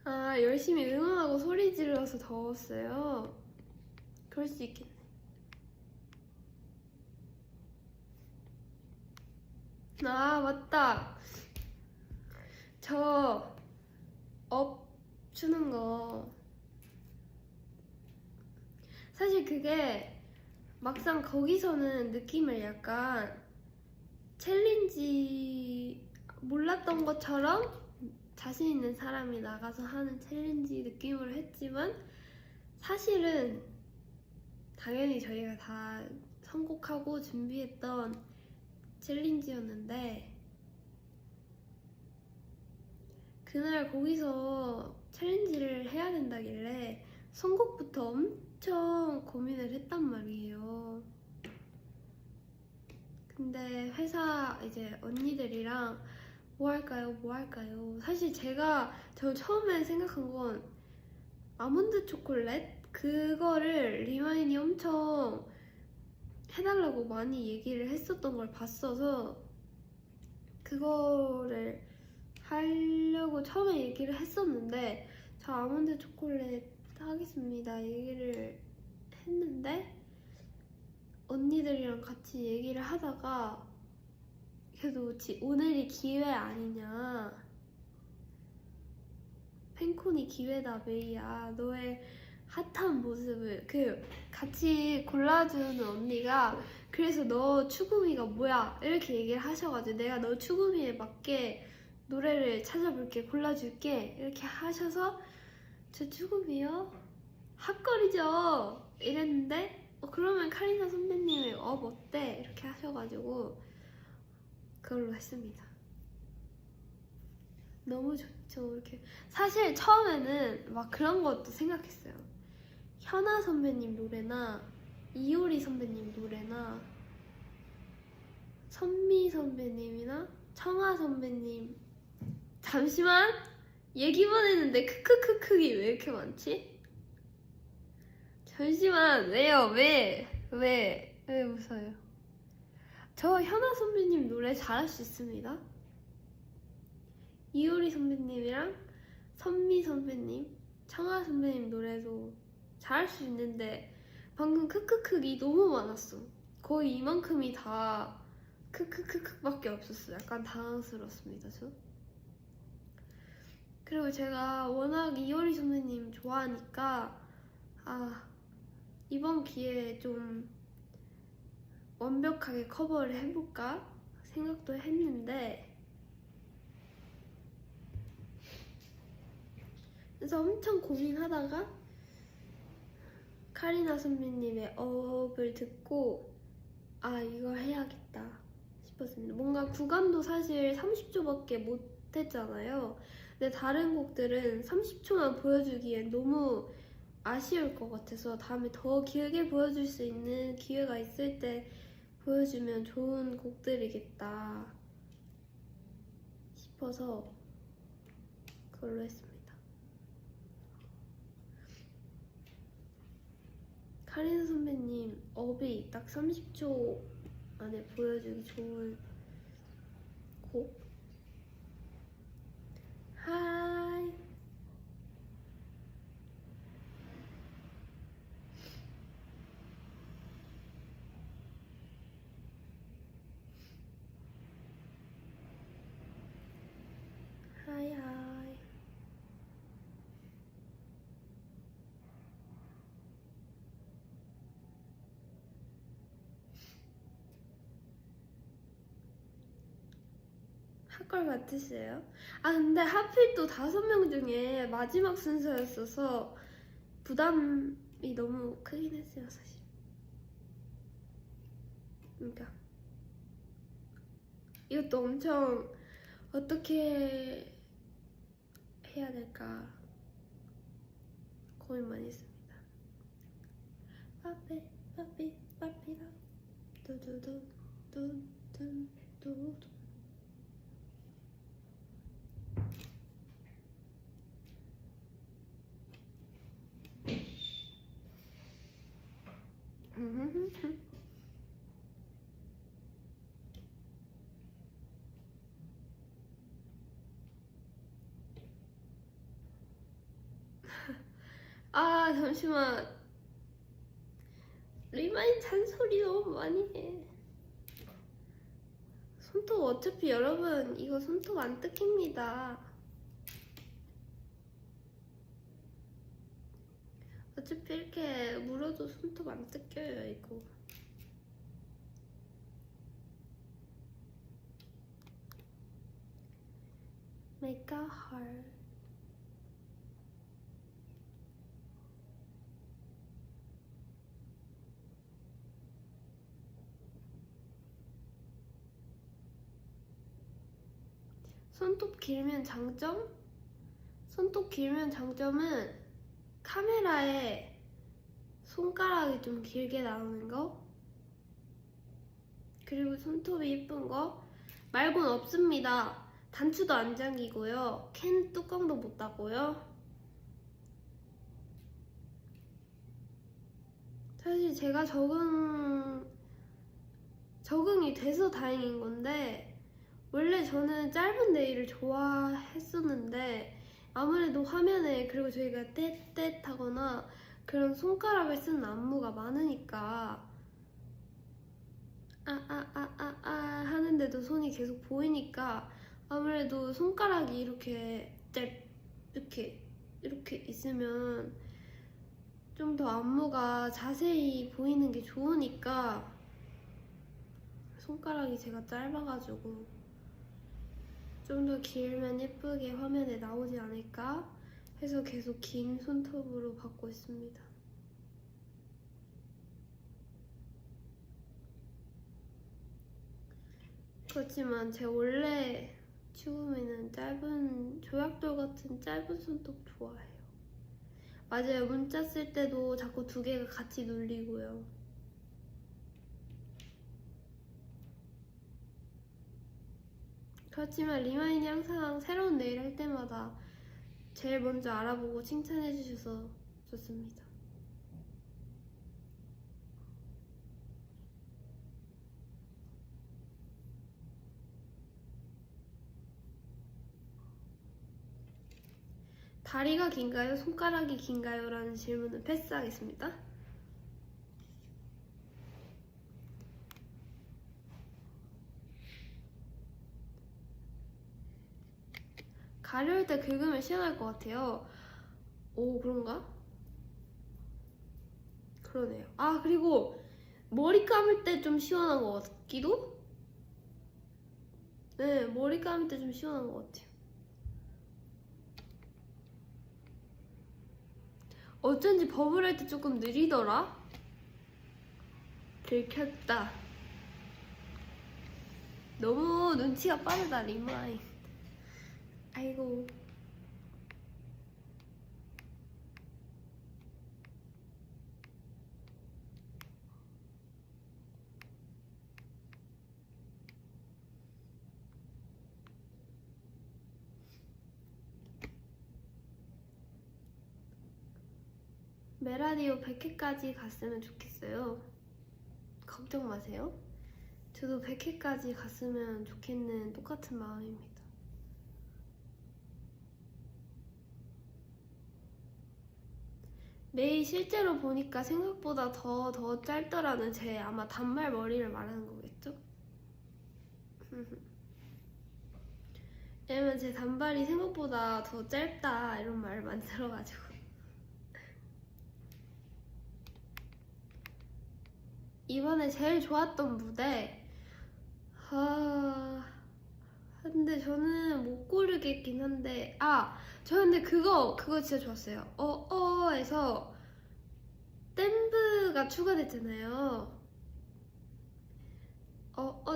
아, 열심히 응원하고 소리 질러서 더웠어요. 그럴 수 있겠네. 아, 맞다. 저 업 추는 거 사실 그게 막상 거기서는 느낌을 약간 챌린지 몰랐던 것처럼 자신 있는 사람이 나가서 하는 챌린지 느낌으로 했지만 사실은 당연히 저희가 다 선곡하고 준비했던 챌린지였는데 그날 거기서 챌린지를 해야 된다길래 선곡부터 엄청 고민을 했단 말이에요. 근데 회사 이제 언니들이랑 뭐 할까요? 뭐 할까요? 사실 저 처음에 생각한 건 아몬드 초콜릿? 그거를 리마인이 엄청 해달라고 많이 얘기를 했었던 걸 봤어서 그거를 하려고 처음에 얘기를 했었는데 저 아몬드 초콜릿 하겠습니다 얘기를 했는데 언니들이랑 같이 얘기를 하다가 그래도 오늘이 기회 아니냐, 팬콘이 기회다 메이야, 너의 핫한 모습을 같이 골라주는 언니가 그래서 너 추구미가 뭐야 이렇게 얘기를 하셔가지고 내가 너 추구미에 맞게 노래를 찾아볼게 골라줄게 이렇게 하셔서 저 추구미요? 핫걸이죠 이랬는데 그러면 카리나 선배님의 업 어때? 이렇게 하셔가지고 그걸로 했습니다. 너무 좋죠. 이렇게 사실 처음에는 막 그런 것도 생각했어요. 현아 선배님 노래나 이효리 선배님 노래나 선미 선배님이나 청아 선배님. 잠시만, 얘기만 했는데 크크크크기 왜 이렇게 많지? 잠시만, 왜요? 왜 웃어요? 저 현아 선배님 노래 잘할 수 있습니다. 이효리 선배님이랑 선미 선배님, 청아 선배님 노래도 잘할 수 있는데 방금 크크크기 너무 많았어. 거의 이만큼이 다 크크크크밖에 없었어. 약간 당황스럽습니다, 저. 그리고 제가 워낙 이효리 선배님 좋아하니까 이번 기회에 좀 완벽하게 커버를 해볼까 생각도 했는데 그래서 엄청 고민하다가 카리나 선배님의 업을 듣고 이거 해야겠다 싶었습니다. 뭔가 구간도 사실 30초밖에 못 못했잖아요. 근데 다른 곡들은 30초만 보여주기엔 너무 아쉬울 것 같아서 다음에 더 길게 보여줄 수 있는 기회가 있을 때 보여주면 좋은 곡들이겠다 싶어서 그걸로 했습니다. 카린 선배님 업이 딱 30초 안에 보여주기 좋은 곡? 하이. 하이 하이. 할 걸 같으세요? 아 근데 하필 또 5명 중에 마지막 순서였어서 부담이 너무 크긴 했어요 사실. 그러니까 이것도 엄청 어떻게 해야 될까 고민 많이 했습니다. 빠삐 빠삐 빠삐라 두두두 두두두. 아 잠시만, 리마인 잔소리 너무 많이 해. 손톱 어차피 여러분 이거 손톱 안 뜯깁니다. 어차피 이렇게 물어도 손톱 안 뜯겨요 이거. Make a heart. 손톱 길면 장점? 손톱 길면 장점은 카메라에 손가락이 좀 길게 나오는 거, 그리고 손톱이 예쁜 거 말곤 없습니다. 단추도 안 잠기고요, 캔 뚜껑도 못 닫고요. 사실 제가 적응이 돼서 다행인 건데, 원래 저는 짧은 네일을 좋아했었는데 아무래도 화면에, 그리고 저희가 떼떼하거나 그런 손가락을 쓰는 안무가 많으니까 하는데도 손이 계속 보이니까 아무래도 손가락이 이렇게 이렇게 있으면 좀 더 안무가 자세히 보이는 게 좋으니까 손가락이 제가 짧아가지고 좀 더 길면 예쁘게 화면에 나오지 않을까 해서 계속 긴 손톱으로 받고 있습니다. 그렇지만 제 원래 추구미는 짧은 조약돌 같은 짧은 손톱 좋아해요. 맞아요. 문자 쓸 때도 자꾸 2개가 같이 눌리고요. 그렇지만 리마인이 항상 새로운 네일 할 때마다 제일 먼저 알아보고 칭찬해 주셔서 좋습니다. 다리가 긴가요? 손가락이 긴가요? 라는 질문은 패스하겠습니다. 가려울 때 긁으면 시원할 것 같아요. 오, 그런가? 그러네요. 아, 그리고 머리 감을 때 좀 시원한 것 같기도? 네, 머리 감을 때 좀 시원한 것 같아요. 어쩐지 버블 할 때 조금 느리더라? 들켰다. 너무 눈치가 빠르다, 리마인. 아이고. 메라디오 100회까지 갔으면 좋겠어요. 걱정 마세요. 저도 100회까지 갔으면 좋겠는 똑같은 마음입니다. 매일 실제로 보니까 생각보다 더 짧더라는 제 아마 단발 머리를 말하는 거겠죠? 왜냐면 제 단발이 생각보다 더 짧다 이런 말을 많이 들어가지고. 이번에 제일 좋았던 무대, 근데 저는 못 고르겠긴 한데, 저 근데 그거 진짜 좋았어요. 에서 댐브가 추가됐잖아요.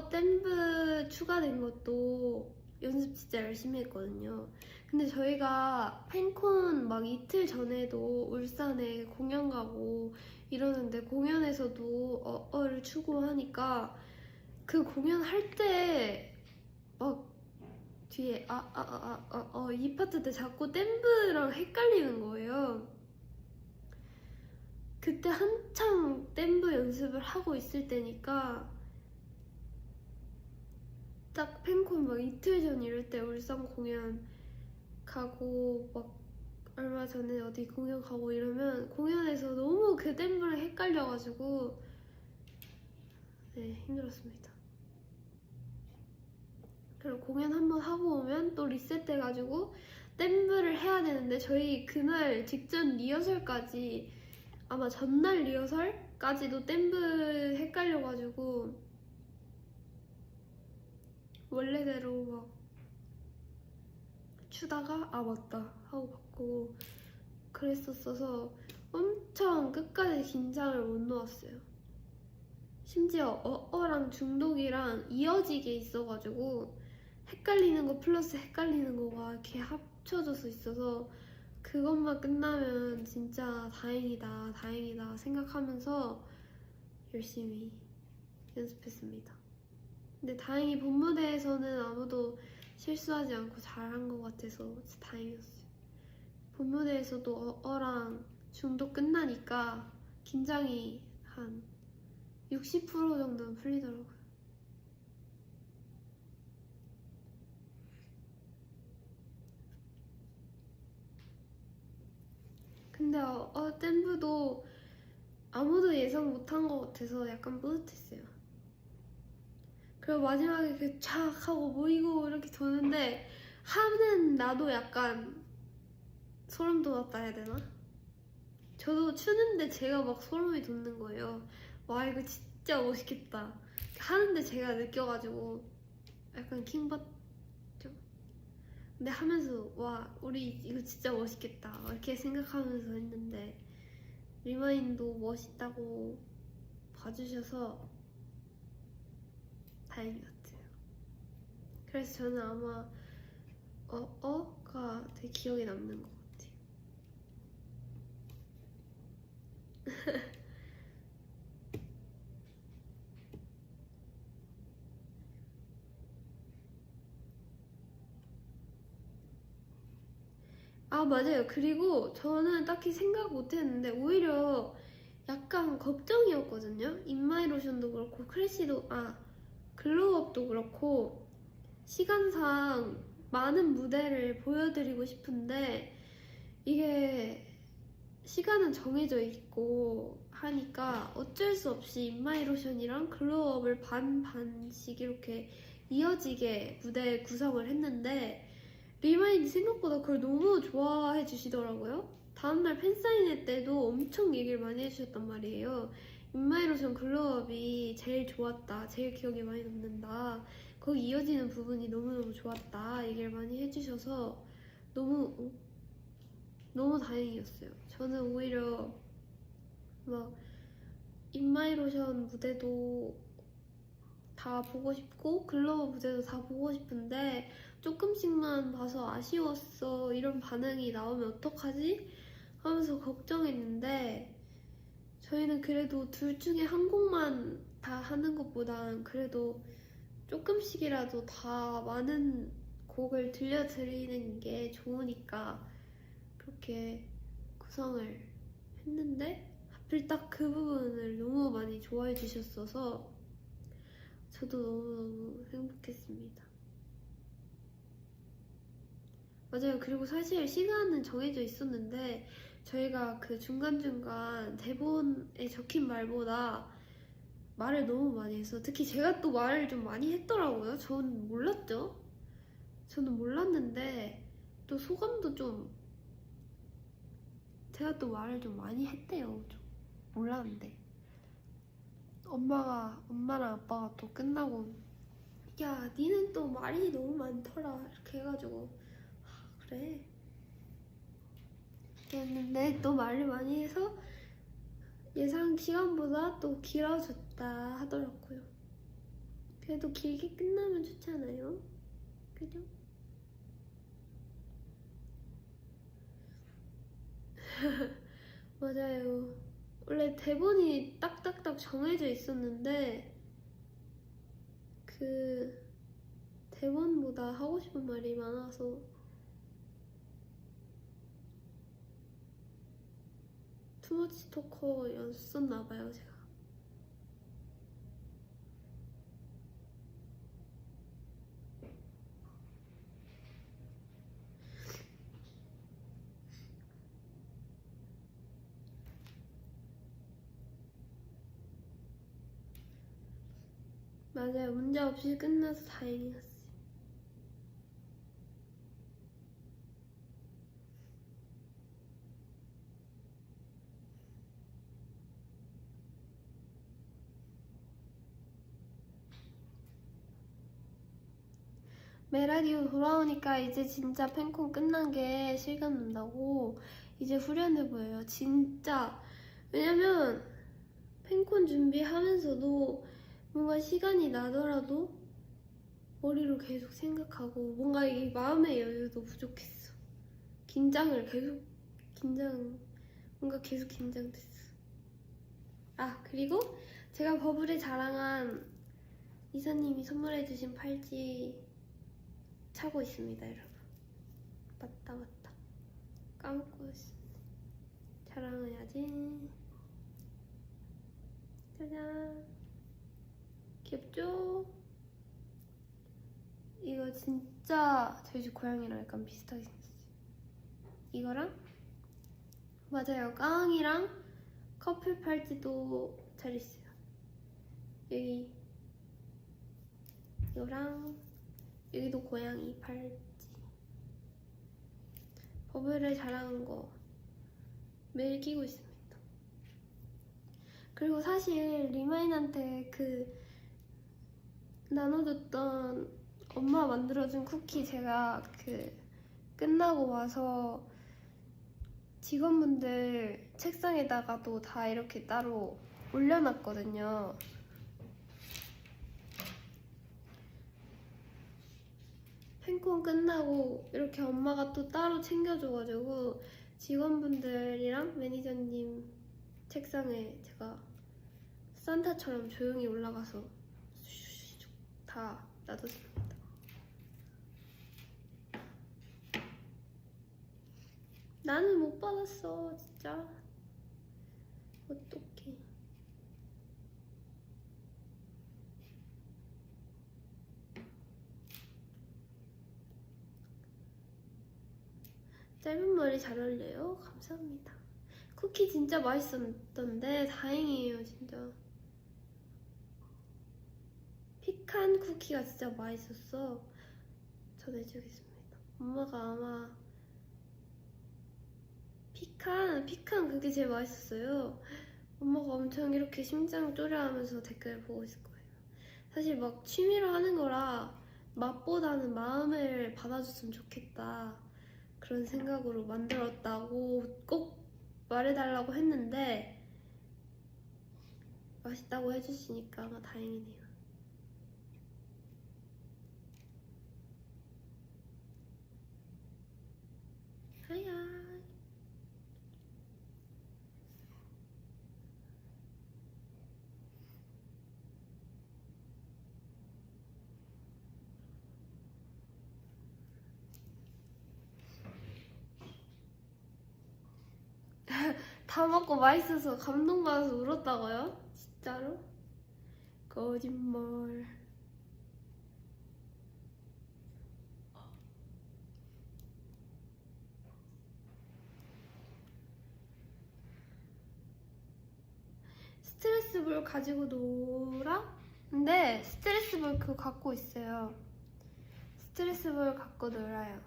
댐브 추가된 것도 연습 진짜 열심히 했거든요. 근데 저희가 팬콘 막 이틀 전에도 울산에 공연 가고 이러는데, 공연에서도 를 추고 하니까 그 공연 할 때 막 뒤에 이 파트 때 자꾸 댐브랑 헷갈리는 거예요. 그때 한창 댐브 연습을 하고 있을 때니까, 딱 팬콘 막 이틀 전 이럴 때 울산 공연 가고 막 얼마 전에 어디 공연 가고 이러면 공연에서 너무 그 댐브랑 헷갈려가지고 네, 힘들었습니다. 그리고 공연 한번 하고 오면 또 리셋돼가지고 댐브를 해야 되는데, 저희 그날 직전 리허설까지, 아마 전날 리허설까지도 댐브 헷갈려가지고 원래대로 막 추다가 맞다 하고 바꾸고 그랬었어서 엄청 끝까지 긴장을 못 놓았어요. 심지어 어랑 중독이랑 이어지게 있어가지고 헷갈리는 거 플러스 헷갈리는 거가 이렇게 합쳐져서 있어서, 그것만 끝나면 진짜 다행이다 생각하면서 열심히 연습했습니다. 근데 다행히 본무대에서는 아무도 실수하지 않고 잘한 것 같아서 진짜 다행이었어요. 본무대에서도 어랑 중독 끝나니까 긴장이 한 60% 정도는 풀리더라고요. 근데 댐브도 아무도 예상 못한 것 같아서 약간 뿌듯했어요. 그리고 마지막에 이렇게 촥 하고 모이고 이렇게 도는데, 하는 나도 약간 소름 돋았다 해야 되나? 저도 추는데 제가 막 소름이 돋는 거예요. 와, 이거 진짜 멋있겠다 하는데 제가 느껴가지고 약간 킹받죠? 근데 하면서 와, 우리 이거 진짜 멋있겠다 이렇게 생각하면서 했는데, 리마인도 멋있다고 봐주셔서 다행인 것 같아요. 그래서 저는 아마 가 되게 기억에 남는 것 같아요. 맞아요. 그리고 저는 딱히 생각 못했는데 오히려 약간 걱정이었거든요. 인마이로션도 그렇고 크래쉬도 글로우업도 그렇고, 시간상 많은 무대를 보여드리고 싶은데 이게 시간은 정해져 있고 하니까 어쩔 수 없이 인마이로션이랑 글로우업을 반씩 이렇게 이어지게 무대 구성을 했는데, 리마인이 생각보다 그걸 너무 좋아해 주시더라고요. 다음날 팬사인회 때도 엄청 얘기를 많이 해주셨단 말이에요. 인마이로션 글로우업이 제일 좋았다, 제일 기억에 많이 남는다, 거기 이어지는 부분이 너무너무 좋았다 얘기를 많이 해주셔서 너무 다행이었어요. 저는 오히려 막 인마이로션 무대도 다 보고 싶고 글로우 무대도 다 보고 싶은데 조금씩만 봐서 아쉬웠어 이런 반응이 나오면 어떡하지? 하면서 걱정했는데 저희는 그래도 둘 중에 한 곡만 다 하는 것보단 그래도 조금씩이라도 다 많은 곡을 들려드리는 게 좋으니까 그렇게 구성을 했는데 하필 딱 그 부분을 너무 많이 좋아해 주셨어서 저도 너무너무 행복했습니다. 맞아요. 그리고 사실 시간은 정해져 있었는데 저희가 그 중간중간 대본에 적힌 말보다 말을 너무 많이 해서 특히 제가 또 말을 좀 많이 했더라고요. 전 몰랐죠. 저는 몰랐는데 또 소감도 좀 제가 또 말을 좀 많이 했대요. 좀 몰랐는데 엄마랑 아빠가 또 끝나고 야 니는 또 말이 너무 많더라 이렇게 해가지고 그래 이렇게 했는데 또 말을 많이 해서 예상 시간보다 또 길어졌다 하더라고요. 그래도 길게 끝나면 좋잖아요. 그죠? 맞아요. 원래 대본이 딱딱딱 정해져 있었는데 그 대본보다 하고 싶은 말이 많아서 투머치 토커였었나봐요 제가. 맞아요. 문제 없이 끝나서 다행이었어요. 메라디오 돌아오니까 이제 진짜 팬콘 끝난 게 실감난다고 이제 후련해 보여요. 진짜. 왜냐면 팬콘 준비하면서도 뭔가 시간이 나더라도 머리로 계속 생각하고 뭔가 이 마음의 여유도 부족했어. 뭔가 계속 긴장됐어. 아, 그리고 제가 버블에 자랑한 이사님이 선물해주신 팔찌 차고 있습니다, 여러분. 맞다. 까먹고 있었네. 자랑해야지. 짜잔. 귀엽죠? 이거 진짜 저희 집 고양이랑 약간 비슷하게 생겼어요. 이거랑 맞아요. 까왕이랑 커플 팔찌도 잘 있어요. 여기 이거랑 여기도 고양이 팔찌. 버블을 자랑한 거 매일 끼고 있습니다. 그리고 사실 리마인한테 그 나눠줬던 엄마 만들어준 쿠키 제가 그 끝나고 와서 직원분들 책상에다가도 다 이렇게 따로 올려놨거든요. 팬콘 끝나고 이렇게 엄마가 또 따로 챙겨줘가지고 직원분들이랑 매니저님 책상에 제가 산타처럼 조용히 올라가서 다 놔뒀습니다. 나는 못 받았어, 진짜. 어떡해. 짧은 머리 잘 어울려요? 감사합니다. 쿠키 진짜 맛있었던데 다행이에요, 진짜. 피칸 쿠키가 진짜 맛있었어. 전해주겠습니다. 엄마가 아마 피칸 그게 제일 맛있었어요. 엄마가 엄청 이렇게 심장 쪼려하면서 댓글 보고 있을 거예요. 사실 막 취미로 하는 거라 맛보다는 마음을 받아줬으면 좋겠다 그런 생각으로 만들었다고 꼭 말해달라고 했는데 맛있다고 해주시니까 다행이네요. 다 먹고 맛있어서 감동받아서 울었다고요? 진짜로? 거짓말. 스트레스볼 가지고 놀아? 근데 스트레스볼 그거 갖고 있어요. 스트레스볼 갖고 놀아요.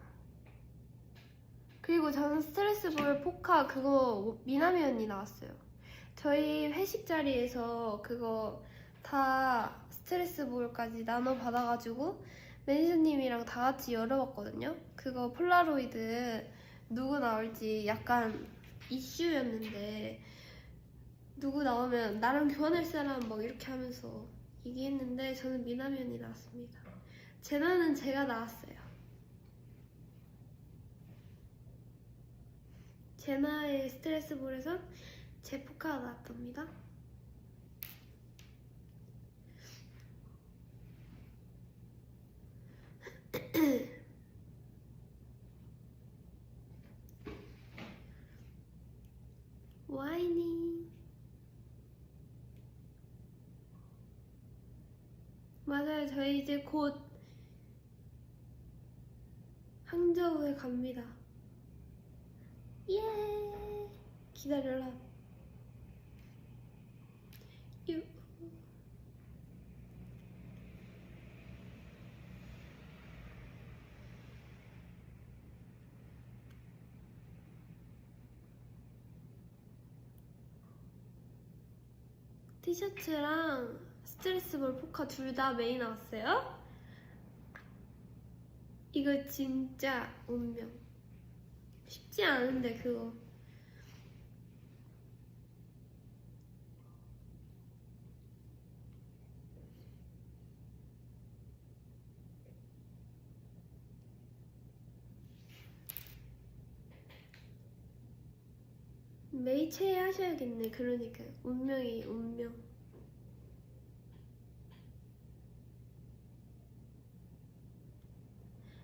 그리고 저는 스트레스볼 포카 그거 미나미 언니 나왔어요. 저희 회식 자리에서 그거 다 스트레스볼까지 나눠 받아가지고 매니저님이랑 다 같이 열어봤거든요. 그거 폴라로이드 누구 나올지 약간 이슈였는데 누구 나오면 나랑 교환할 사람 막 이렇게 하면서 얘기했는데 저는 미나미 언니 나왔습니다. 제나는 제가 나왔어요. 제나의 스트레스볼에선 제 포카가 나왔답니다. 와이니. 맞아요. 저희 이제 곧 항저우에 갑니다. 예. 기다려라. 유. 티셔츠랑 스트레스볼 포카 둘 다 메인 나왔어요? 이거 진짜 운명. 쉽지 않은데 그거. 매일체에 하셔야겠네. 그러니까요. 운명이 운명.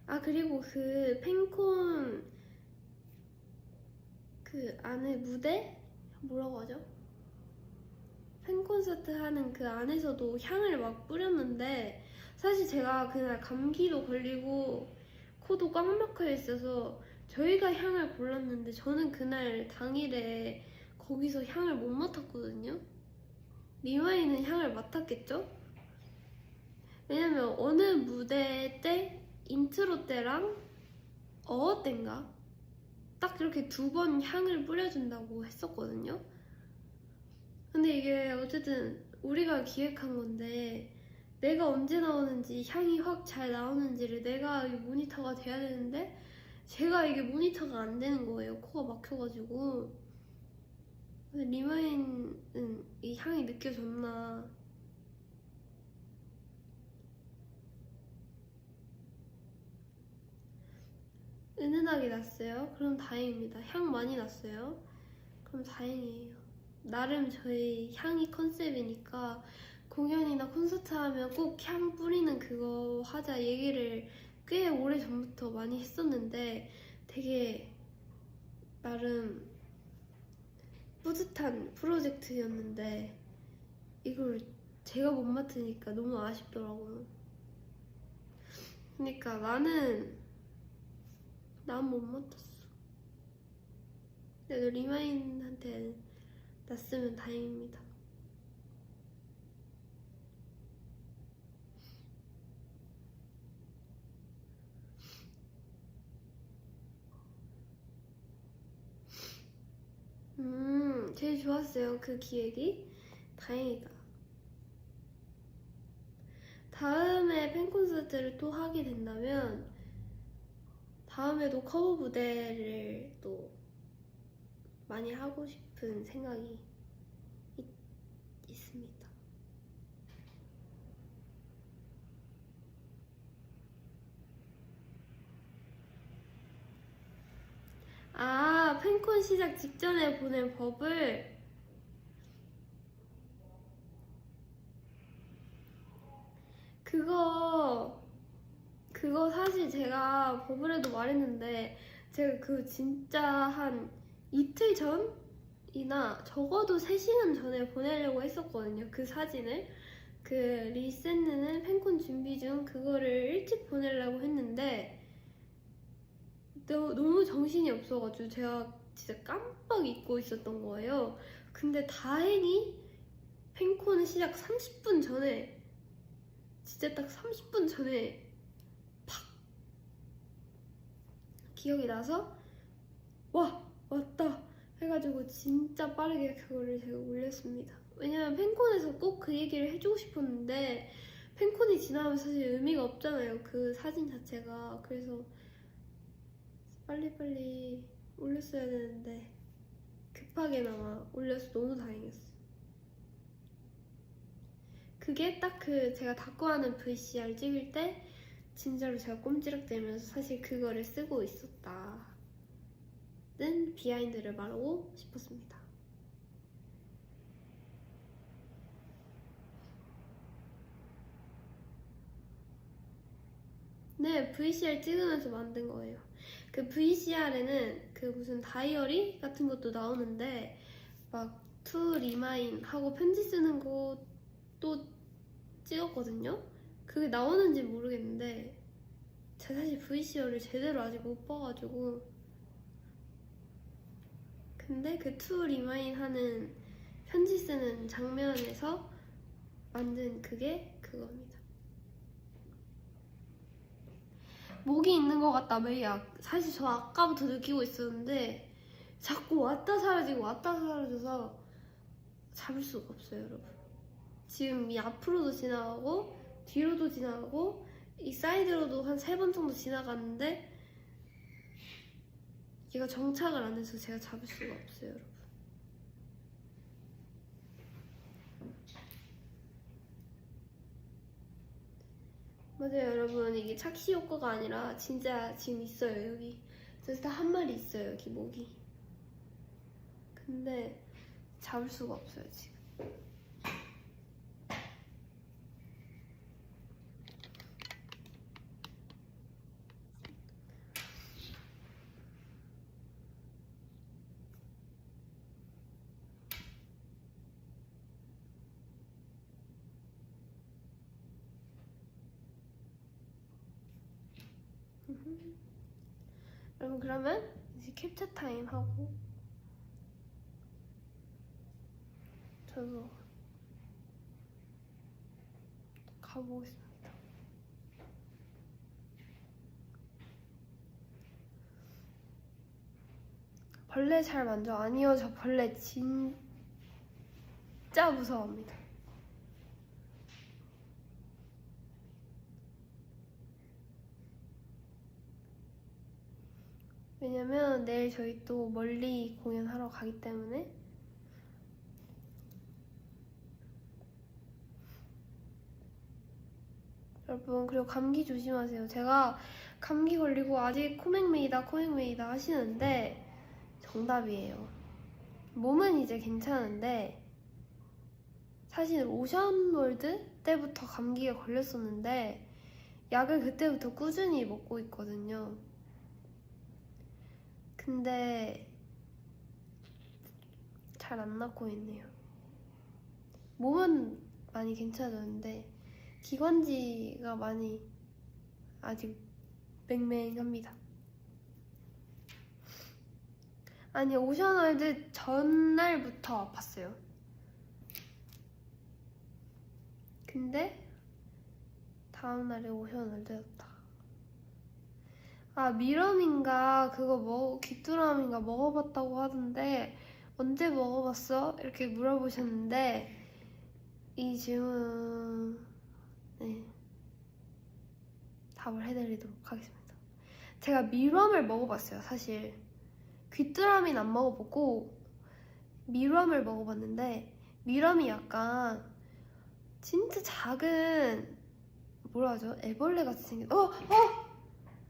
아 그리고 그 팬콘 그 안에 무대? 뭐라고 하죠? 팬콘서트 하는 그 안에서도 향을 막 뿌렸는데 사실 제가 그날 감기도 걸리고 코도 꽉 막혀 있어서 저희가 향을 골랐는데 저는 그날 당일에 거기서 향을 못 맡았거든요. 리마이는 향을 맡았겠죠? 왜냐면 어느 무대 때 인트로 때랑 어어 때인가 딱 이렇게 두 번 향을 뿌려준다고 했었거든요. 근데 이게 어쨌든 우리가 기획한 건데 내가 언제 나오는지 향이 확 잘 나오는지를 내가 모니터가 돼야 되는데 제가 이게 모니터가 안 되는 거예요. 코가 막혀가지고. 근데 리마인은 이 향이 느껴졌나. 은은하게 났어요? 그럼 다행입니다. 향 많이 났어요? 그럼 다행이에요. 나름 저희 향이 컨셉이니까 공연이나 콘서트 하면 꼭 향 뿌리는 그거 하자 얘기를 꽤 오래 전부터 많이 했었는데 되게 나름 뿌듯한 프로젝트였는데 이걸 제가 못 맡으니까 너무 아쉽더라고요. 그러니까 난 못 맡았어. 그래도 리마인한테 났으면 다행입니다. 제일 좋았어요. 그 기획이. 다행이다. 다음에 팬콘서트를 또 하게 된다면 다음에도 커버 무대를 또 많이 하고 싶은 생각이 있습니다. 아, 팬콘 시작 직전에 보낸 법을 그거 사실 제가 버블에도 말했는데 제가 그거 진짜 한 이틀 전이나 적어도 3시간 전에 보내려고 했었거든요. 그 사진을. 그 리센느는 팬콘 준비 중 그거를 일찍 보내려고 했는데 너무 정신이 없어가지고 제가 진짜 깜빡 잊고 있었던 거예요. 근데 다행히 팬콘 시작 30분 전에, 진짜 딱 30분 전에 팍 기억이 나서 와 왔다 해가지고 진짜 빠르게 그거를 제가 올렸습니다. 왜냐면 팬콘에서 꼭 그 얘기를 해주고 싶었는데 팬콘이 지나면 사실 의미가 없잖아요, 그 사진 자체가. 그래서 빨리빨리 올렸어야 되는데 급하게나마 올려서 너무 다행이었어요. 그게 딱 그 제가 닦고 하는 VCR 찍을 때 진짜로 제가 꼼지락대면서 사실 그거를 쓰고 있었다는 비하인드를 말하고 싶었습니다. 네, VCR 찍으면서 만든 거예요. 그 VCR에는 그 무슨 다이어리 같은 것도 나오는데 막 to remind 하고 편지 쓰는 것도 찍었거든요. 그게 나오는지 모르겠는데 제가 사실 VCR을 제대로 아직 못 봐가지고. 근데 그 to remind 하는 편지 쓰는 장면에서 만든 그게 그겁니다. 목이 있는 것 같다, 메이야. 사실 저 아까부터 느끼고 있었는데 자꾸 왔다 사라지고 왔다 사라져서 잡을 수가 없어요, 여러분. 지금 이 앞으로도 지나가고 뒤로도 지나가고 이 사이드로도 한 3번 정도 지나갔는데 얘가 정착을 안 해서 제가 잡을 수가 없어요, 여러분. 맞아요, 여러분. 이게 착시 효과가 아니라 진짜 지금 있어요, 여기. 진짜 한 마리 있어요, 여기 목이. 근데 잡을 수가 없어요, 지금. 여러분, 그러면 이제 캡처 타임 하고 저도 가보겠습니다. 벌레 잘 만져? 아니요, 저 벌레 진짜 무서워합니다. 왜냐면 내일 저희 또 멀리 공연하러 가기 때문에. 여러분, 그리고 감기 조심하세요. 제가 감기 걸리고 아직 코맹메이다 하시는데 정답이에요. 몸은 이제 괜찮은데 사실 오션월드 때부터 감기에 걸렸었는데 약을 그때부터 꾸준히 먹고 있거든요. 근데 잘 안 낫고 있네요. 몸은 많이 괜찮았는데 기관지가 많이 아직 맹맹합니다. 아니, 오션월드 전날부터 아팠어요. 근데 다음날에 오션월드였다. 아, 미럼인가 그거 귀뚜라미인가 먹어봤다고 하던데 언제 먹어봤어? 이렇게 물어보셨는데 이 질문 답을 해드리도록 하겠습니다. 제가 미럼을 먹어봤어요, 사실. 귀뚜라미는 안 먹어보고 미럼을 먹어봤는데 미럼이 약간 진짜 작은 뭐라 하죠? 애벌레 같이 생긴.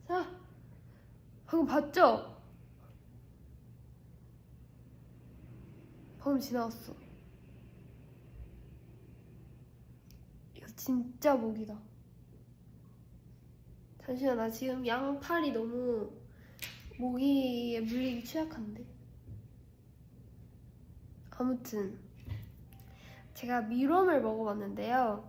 자, 방금 봤죠? 방금 지나갔어. 이거 진짜 모기다. 잠시만, 나 지금 양팔이 너무 모기에 물리기 취약한데. 아무튼 제가 미럼을 먹어봤는데요.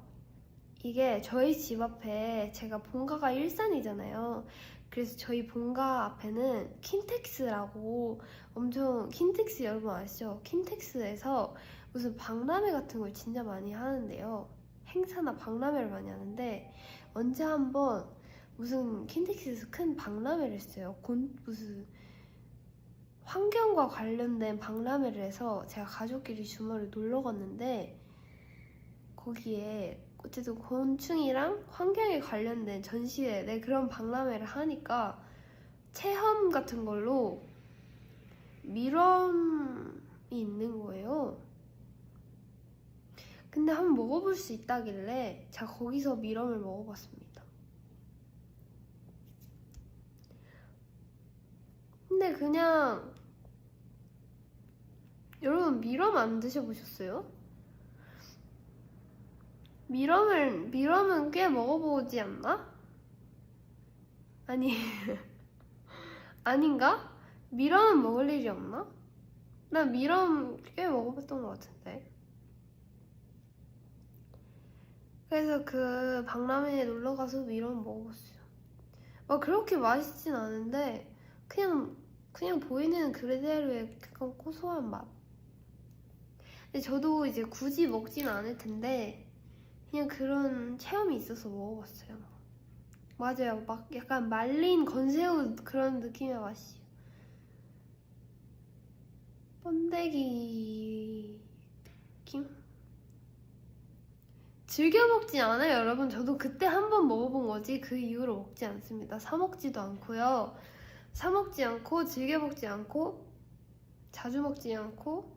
이게 저희 집 앞에, 제가 본가가 일산이잖아요. 그래서 저희 본가 앞에는 킨텍스라고, 엄청, 킨텍스 여러분 아시죠? 킨텍스에서 무슨 박람회 같은 걸 진짜 많이 하는데요. 행사나 박람회를 많이 하는데, 언제 한번 무슨 킨텍스에서 큰 박람회를 했어요. 무슨 환경과 관련된 박람회를 해서 제가 가족끼리 주말에 놀러 갔는데, 거기에 어쨌든 곤충이랑 환경에 관련된 전시회, 네, 그런 박람회를 하니까 체험 같은 걸로 미럼이 있는 거예요. 근데 한번 먹어볼 수 있다길래 제가 거기서 미럼을 먹어봤습니다. 근데 그냥, 여러분 미럼 안 드셔보셨어요? 미럼은 꽤 먹어보지 않나? 아니 아닌가? 미럼은 먹을 일이 없나? 난 미럼 꽤 먹어봤던 것 같은데. 그래서 그 박람회에 놀러가서 미럼 먹어봤어요. 막 그렇게 맛있진 않은데 그냥 보이는 그대로의 약간 고소한 맛. 근데 저도 이제 굳이 먹진 않을 텐데 그냥 그런 체험이 있어서 먹어봤어요. 맞아요. 막 약간 말린 건새우 그런 느낌의 맛이에요. 번데기 느낌? 즐겨 먹진 않아요, 여러분. 저도 그때 한 번 먹어본 거지 그 이후로 먹지 않습니다. 사 먹지도 않고요. 사 먹지 않고, 즐겨 먹지 않고, 자주 먹지 않고,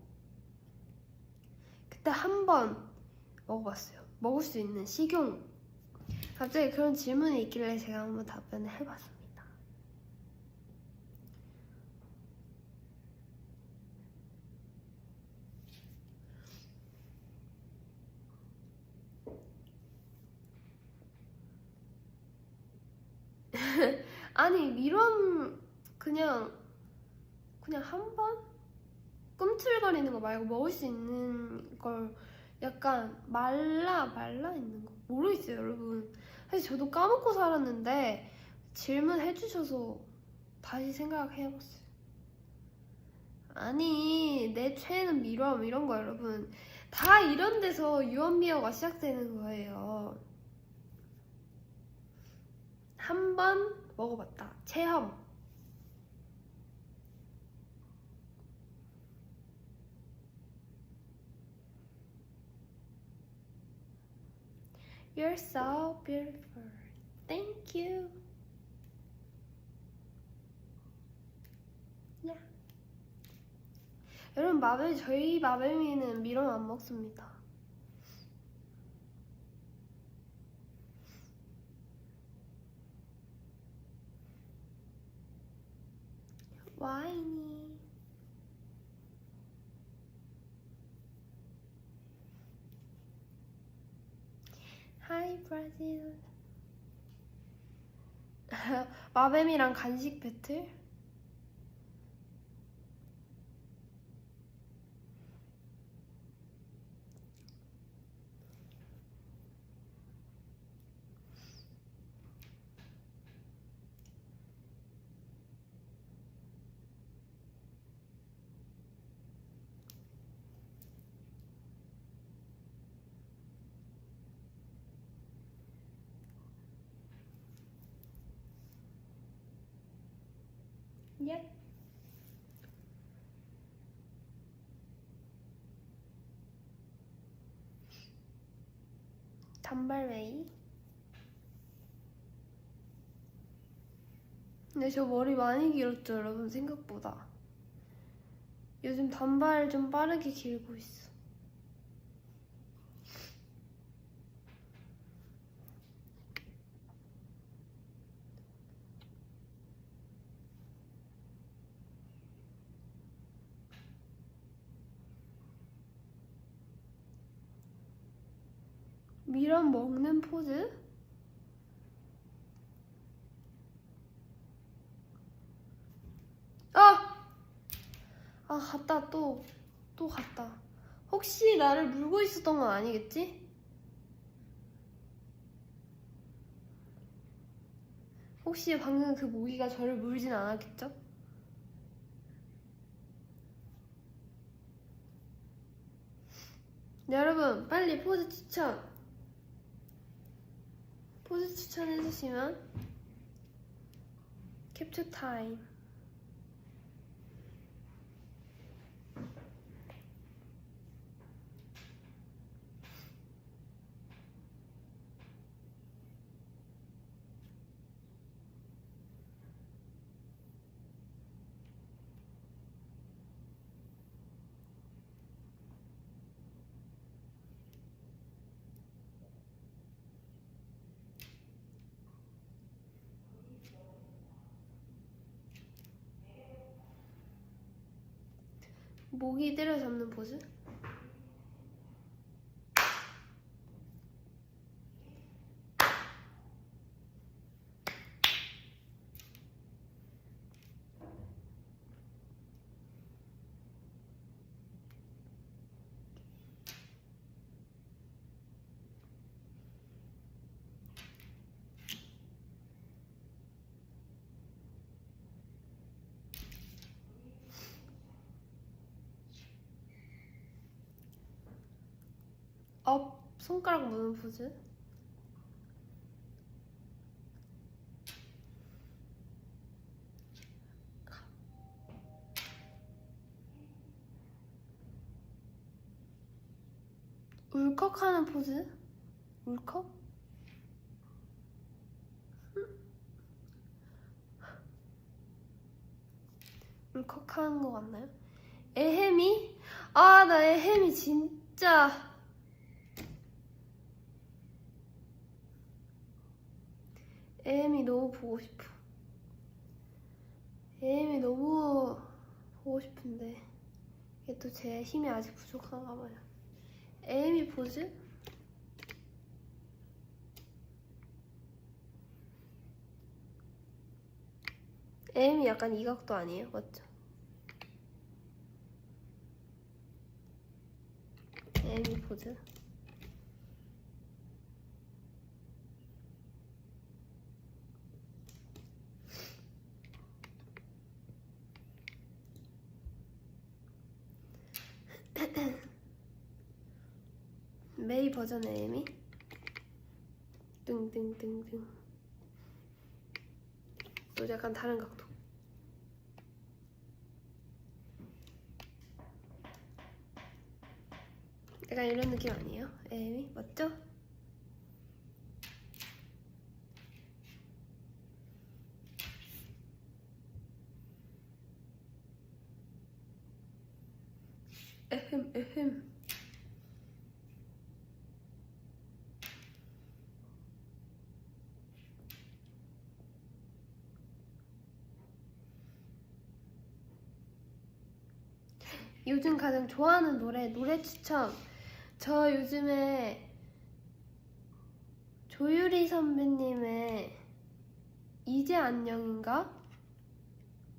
그때 한 번 먹어봤어요. 먹을 수 있는 식용. 갑자기 그런 질문이 있길래 제가 한번 답변을 해봤습니다. 아니, 미럼 그냥 한 번? 꿈틀거리는 거 말고 먹을 수 있는 걸 약간 말라 있는 거 모르겠어요, 여러분. 사실 저도 까먹고 살았는데 질문해 주셔서 다시 생각해봤어요. 아니, 내 최애는 미럼 이런 거, 여러분. 다 이런 데서 유언비어가 시작되는 거예요. 한 번 먹어봤다. 체험. You're so beautiful. Thank you. Yeah. 여러분, 저희 마뱀이는 미럼 안 먹습니다. 와인이. 하이 브라질. 마뱀이랑 간식 배틀? 예. 단발웨이. 근데 저 머리 많이 길었죠, 여러분, 생각보다. 요즘 단발 좀 빠르게 길고 있어. 미럼 먹는 포즈? 아! 갔다, 또 갔다. 혹시 나를 물고 있었던 건 아니겠지? 혹시 방금 그 모기가 저를 물진 않았겠죠? 네, 여러분 빨리 포즈 추천해주시면 캡처 타임. 모기 때려잡는 포즈? 업 손가락 무는 포즈? 울컥하는 포즈? 울컥? 울컥하는 거 맞나요? 에헤미? 아, 나 에헤미 진짜 에헤미 너무 보고 싶어. 에헤미 너무 보고 싶은데 이게 또 제 힘이 아직 부족한가 봐요. 에헤미 포즈? 에헤미 약간 이 각도 아니에요? 맞죠? 에헤미 포즈. 메이 버전의 에미? 뚱뚱뚱뚱. 또 약간 다른 각도. 약간 이런 느낌 아니에요? 에미? 맞죠? 에흠. 요즘 가장 좋아하는 노래 추천. 저 요즘에 조유리 선배님의 이제 안녕인가?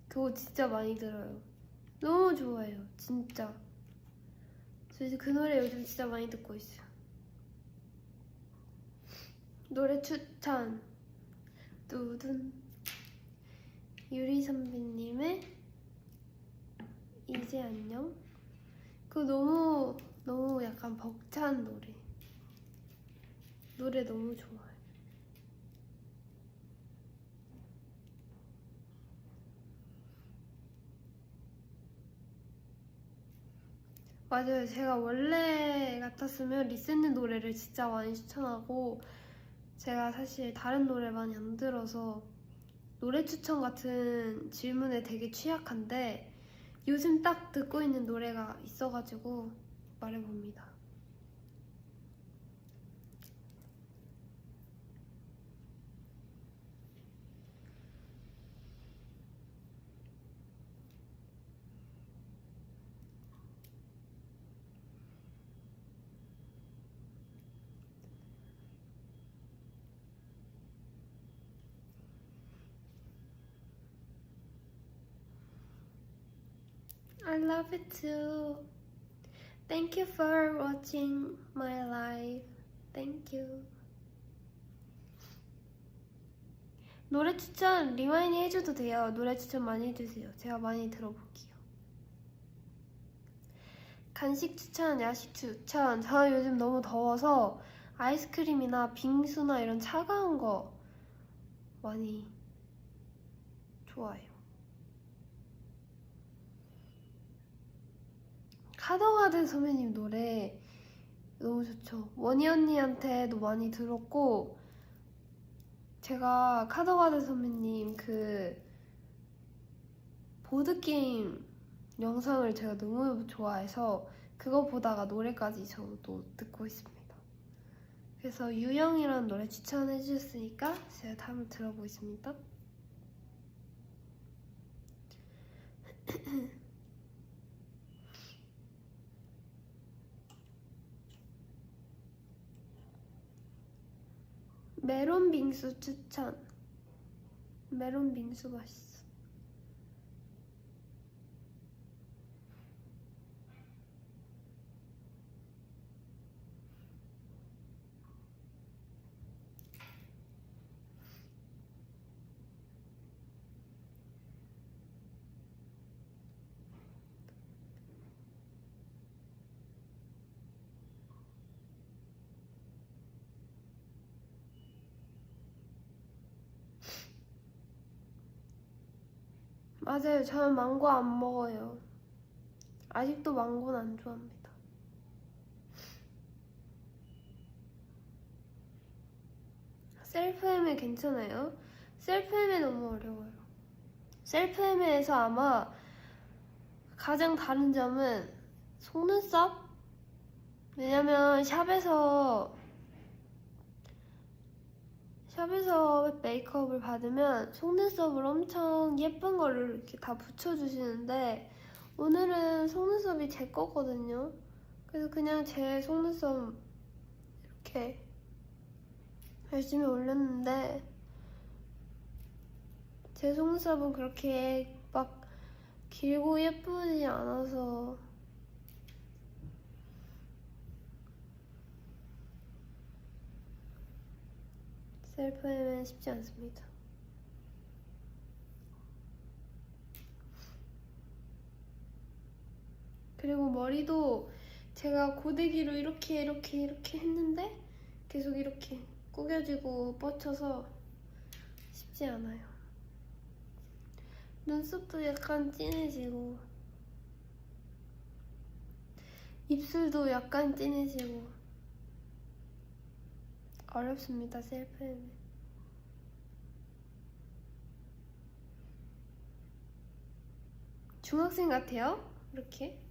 그거 진짜 많이 들어요. 너무 좋아해요, 진짜. 저 이제 그 노래 요즘 진짜 많이 듣고 있어요. 노래 추천. 뚜둔. 유리 선배님의 이제 안녕? 그거 너무 약간 벅찬 노래. 노래 너무 좋아요. 맞아요. 제가 원래 같았으면 리셋는 노래를 진짜 많이 추천하고, 제가 사실 다른 노래 많이 안 들어서 노래 추천 같은 질문에 되게 취약한데 요즘 딱 듣고 있는 노래가 있어가지고 말해봅니다. I love it too. Thank you for watching my live. Thank you. 노래 추천 리마인이 해줘도 돼요. 노래 추천 많이 해주세요. 제가 많이 들어볼게요. 간식 추천, 야식 추천. 저는 요즘 너무 더워서 아이스크림이나 빙수나 이런 차가운 거 많이 좋아해요. 카더가든 선배님 노래 너무 좋죠. 원희 언니한테도 많이 들었고, 제가 카더가든 선배님 그 보드게임 영상을 제가 너무 좋아해서 그거 보다가 노래까지 저도 듣고 있습니다. 그래서 유영이라는 노래 추천해 주셨으니까 제가 한번 들어보겠습니다. 메론 빙수 추천. 메론 빙수 맛있어. 맞아요. 저는 망고 안 먹어요. 아직도 망고는 안 좋아합니다. 셀프 M에 괜찮아요? 셀프 M에 너무 어려워요. 셀프 M에서 아마 가장 다른 점은 속눈썹? 왜냐면 샵에서 메이크업을 받으면 속눈썹을 엄청 예쁜 거를 이렇게 다 붙여주시는데 오늘은 속눈썹이 제 거거든요. 그래서 그냥 제 속눈썹 이렇게 열심히 올렸는데 제 속눈썹은 그렇게 막 길고 예쁘지 않아서 셀프 M은 쉽지 않습니다. 그리고 머리도 제가 고데기로 이렇게 했는데 계속 이렇게 구겨지고 뻗쳐서 쉽지 않아요. 눈썹도 약간 진해지고 입술도 약간 진해지고 어렵습니다. 셀프 M. 중학생 같아요? 이렇게?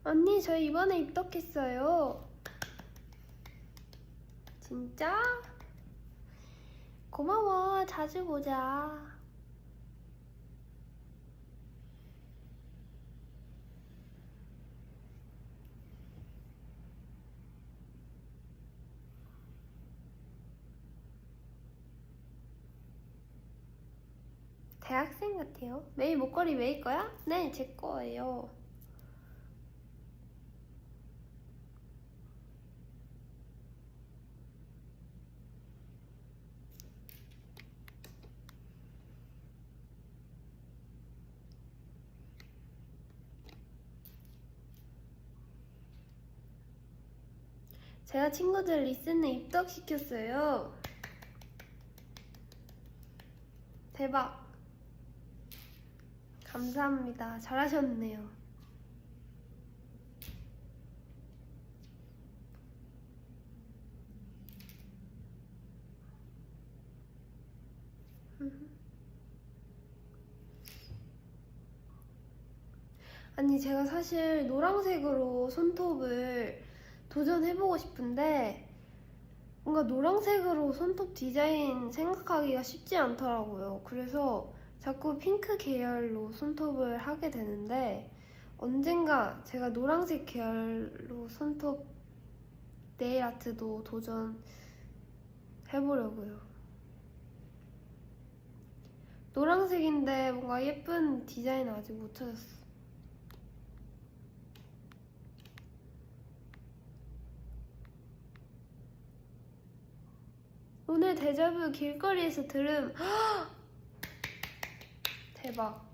언니 저 이번에 입덕했어요. 진짜? 고마워. 자주 보자. 대학생 같아요. 매일 목걸이 매일 거야? 네, 제 거예요. 제가 친구들 리슨에 입덕시켰어요. 대박. 감사합니다. 잘하셨네요. 아니 제가 사실 노란색으로 손톱을 도전해보고 싶은데 뭔가 노란색으로 손톱 디자인 생각하기가 쉽지 않더라고요. 그래서 자꾸 핑크 계열로 손톱을 하게 되는데 언젠가 제가 노란색 계열로 손톱 네일 아트도 도전해보고 해보려고요. 노란색인데 뭔가 예쁜 디자인 아직 못 찾았어. 오늘 데자뷰 길거리에서 들음. 대박.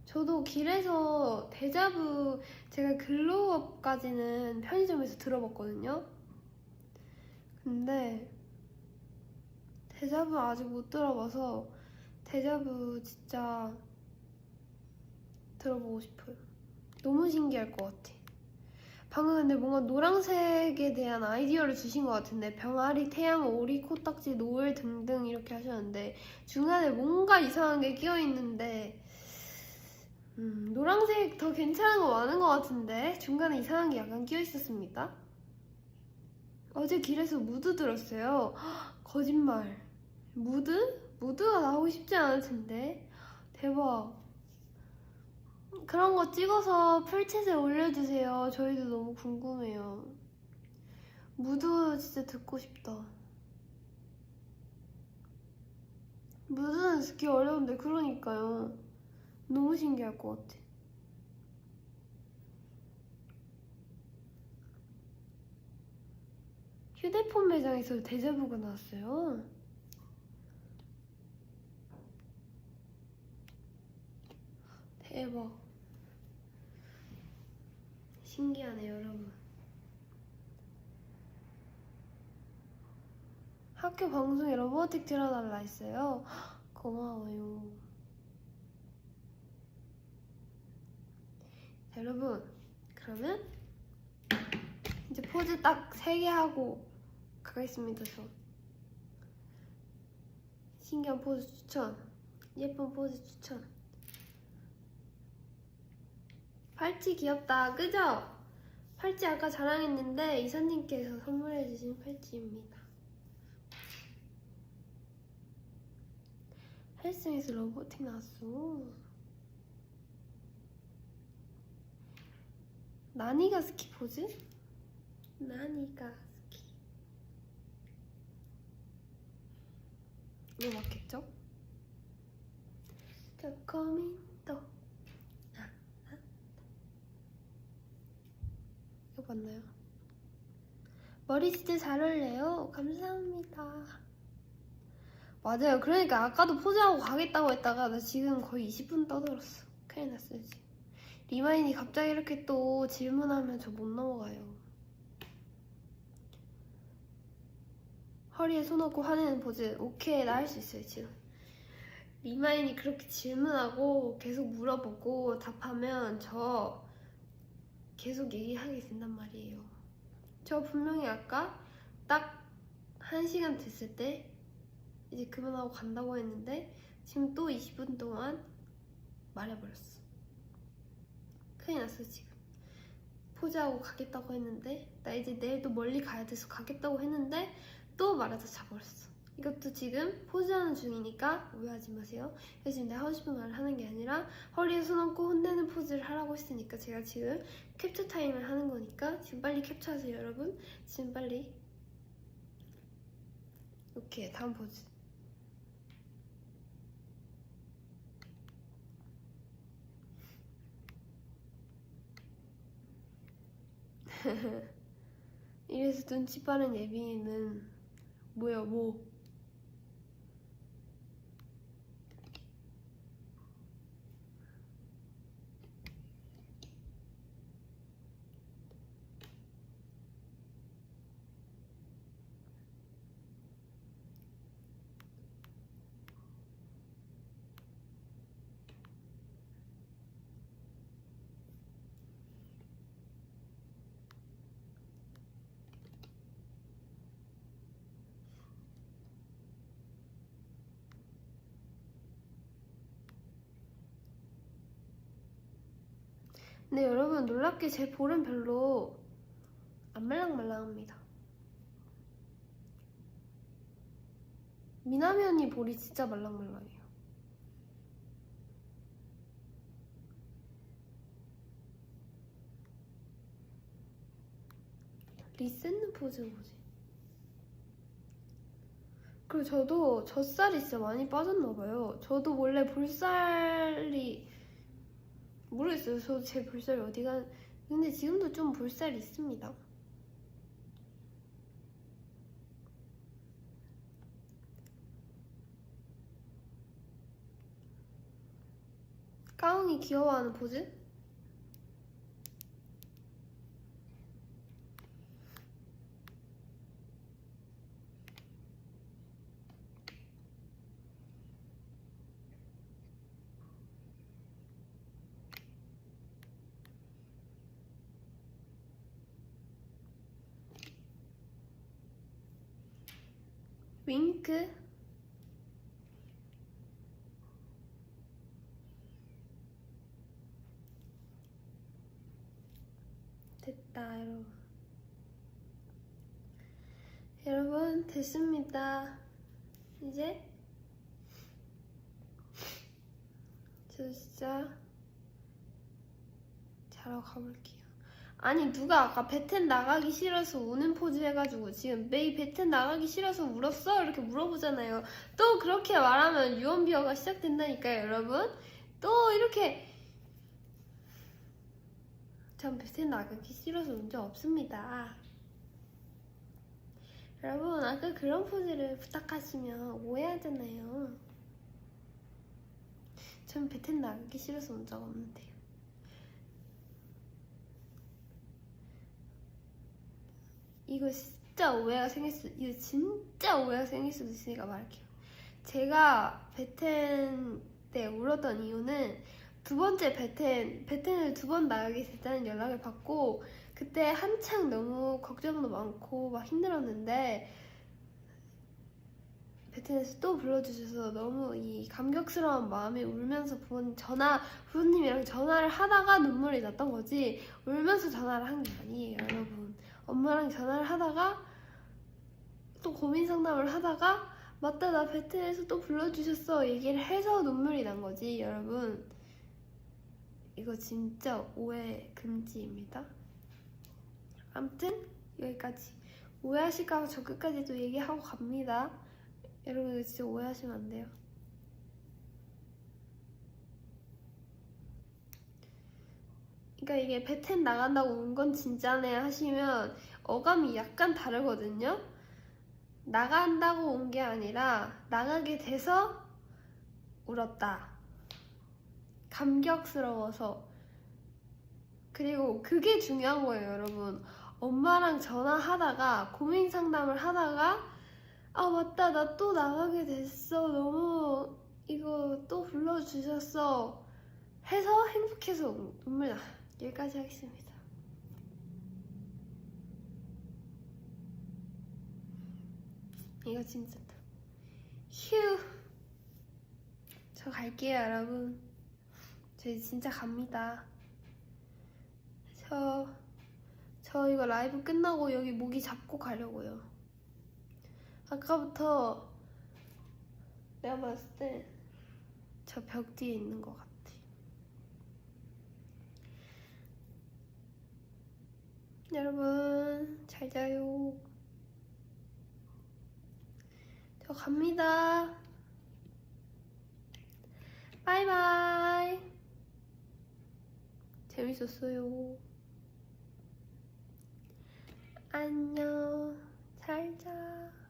저도 길에서 데자뷰, 제가 글로우업까지는 편의점에서 들어봤거든요. 근데 데자뷰 아직 못 들어봐서 데자뷰 진짜 들어보고 싶어요. 너무 신기할 것 같아. 방금 근데 뭔가 노란색에 대한 아이디어를 주신 것 같은데, 병아리, 태양, 오리, 코딱지, 노을 등등 이렇게 하셨는데 중간에 뭔가 이상한 게 끼어있는데 노란색 더 괜찮은 거 많은 것 같은데 중간에 이상한 게 약간 끼어있었습니다. 어제 길에서 무드 들었어요. 헉, 거짓말. 무드? 무드가 나오고 싶지 않을 텐데. 대박. 그런 거 찍어서 풀챗에 올려주세요. 저희도 너무 궁금해요. 무드 진짜 듣고 싶다. 무드는 듣기 어려운데 그러니까요. 너무 신기할 것 같아. 휴대폰 매장에서 데자부가 나왔어요. 대박. 신기하네요, 여러분. 학교 방송에 로보틱 틀어달라 했어요. 고마워요. 자, 여러분, 그러면 이제 포즈 딱 3개 하고 가겠습니다. 저 신기한 포즈 추천, 예쁜 포즈 추천. 팔찌 귀엽다, 그죠? 팔찌 아까 자랑했는데 이사님께서 선물해주신 팔찌입니다. 헬스에서 로보틱 나왔어. 나니가 스키 포즈? 나니가 스키. 이거 맞겠죠? 조금인더. 이거 맞나요? 머리 진짜 잘 어울려요. 감사합니다. 맞아요. 그러니까 아까도 포즈하고 가겠다고 했다가 나 지금 거의 20분 떠들었어. 큰일 났어요 지금. 리마인이 갑자기 이렇게 또 질문하면 저 못 넘어가요. 허리에 손 얹고 화내는 포즈. 오케이, 나 할 수 있어요 지금. 리마인이 그렇게 질문하고 계속 물어보고 답하면 저 계속 얘기하게 된단 말이에요. 저 분명히 아까 딱 1시간 됐을 때 이제 그만하고 간다고 했는데 지금 또 20분 동안 말해버렸어. 큰일 났어 지금. 포즈하고 가겠다고 했는데 나 이제 내일도 멀리 가야 돼서 가겠다고 했는데 또 말하다 자버렸어. 이것도 지금 포즈하는 중이니까 오해하지 마세요. 그래서 지금 내가 하고 싶은 말을 하는 게 아니라 허리에 손 얹고 혼내는 포즈를 하라고 했으니까 제가 지금 캡처 타임을 하는 거니까 지금 빨리 캡처하세요 여러분. 지금 빨리. 오케이, 다음 포즈. 이래서 눈치 빠른 예빈이는 뭐야 뭐. 근데 여러분 놀랍게 제 볼은 별로 안 말랑말랑합니다. 미나미 언니 볼이 진짜 말랑말랑해요. 리셋는 포즈 뭐지? 그리고 저도 젖살이 진짜 많이 빠졌나봐요. 저도 원래 볼살이 모르겠어요. 저도 제 볼살이 어디가, 근데 지금도 좀 볼살이 있습니다. 까웅이 귀여워하는 포즈? 윙크? 됐다, 여러분. 여러분, 됐습니다. 이제 저 진짜 자러 가볼게요. 아니, 누가 아까 배텐 나가기 싫어서 우는 포즈 해가지고 지금 메이 배텐 나가기 싫어서 울었어? 이렇게 물어보잖아요. 또 그렇게 말하면 유언비어가 시작된다니까요, 여러분. 또 이렇게 전 배텐 나가기 싫어서 운 적 없습니다. 여러분, 아까 그런 포즈를 부탁하시면 오해하잖아요. 전 배텐 나가기 싫어서 운 적 없는데요. 이거 진짜 오해가 생길 수도 있으니까 말할게요. 제가 배텐 때 울었던 이유는 두 번째 배텐을 두 번 나가게 됐다는 연락을 받고 그때 한창 너무 걱정도 많고 막 힘들었는데 배텐에서 또 불러주셔서 너무 이 감격스러운 마음에 울면서 부모님이랑 전화를 하다가 눈물이 났던 거지 울면서 전화를 한 게 아니에요, 여러분. 엄마랑 전화를 하다가 또 고민 상담을 하다가 맞다, 나 배트에서 또 불러주셨어 얘기를 해서 눈물이 난 거지, 여러분. 이거 진짜 오해 금지입니다. 아무튼 여기까지. 오해하실까봐 저 끝까지도 얘기하고 갑니다. 여러분, 이거 진짜 오해하시면 안 돼요. 그러니까 이게 배텐 나간다고 운 건 진짜네 하시면 어감이 약간 다르거든요. 나간다고 온 게 아니라 나가게 돼서 울었다. 감격스러워서. 그리고 그게 중요한 거예요, 여러분. 엄마랑 전화하다가 고민 상담을 하다가 아 맞다, 나 또 나가게 됐어, 너무 이거 또 불러주셨어 해서 행복해서 눈물 나. 여기까지 하겠습니다. 이거 진짜 휴. 저 갈게요, 여러분. 저 이제 진짜 갑니다. 저 이거 라이브 끝나고 여기 모기 잡고 가려고요. 아까부터 내가 봤을 때 저 벽 뒤에 있는 것 같아. 여러분, 잘 자요. 저 갑니다. 바이바이. 재밌었어요. 안녕. 잘 자.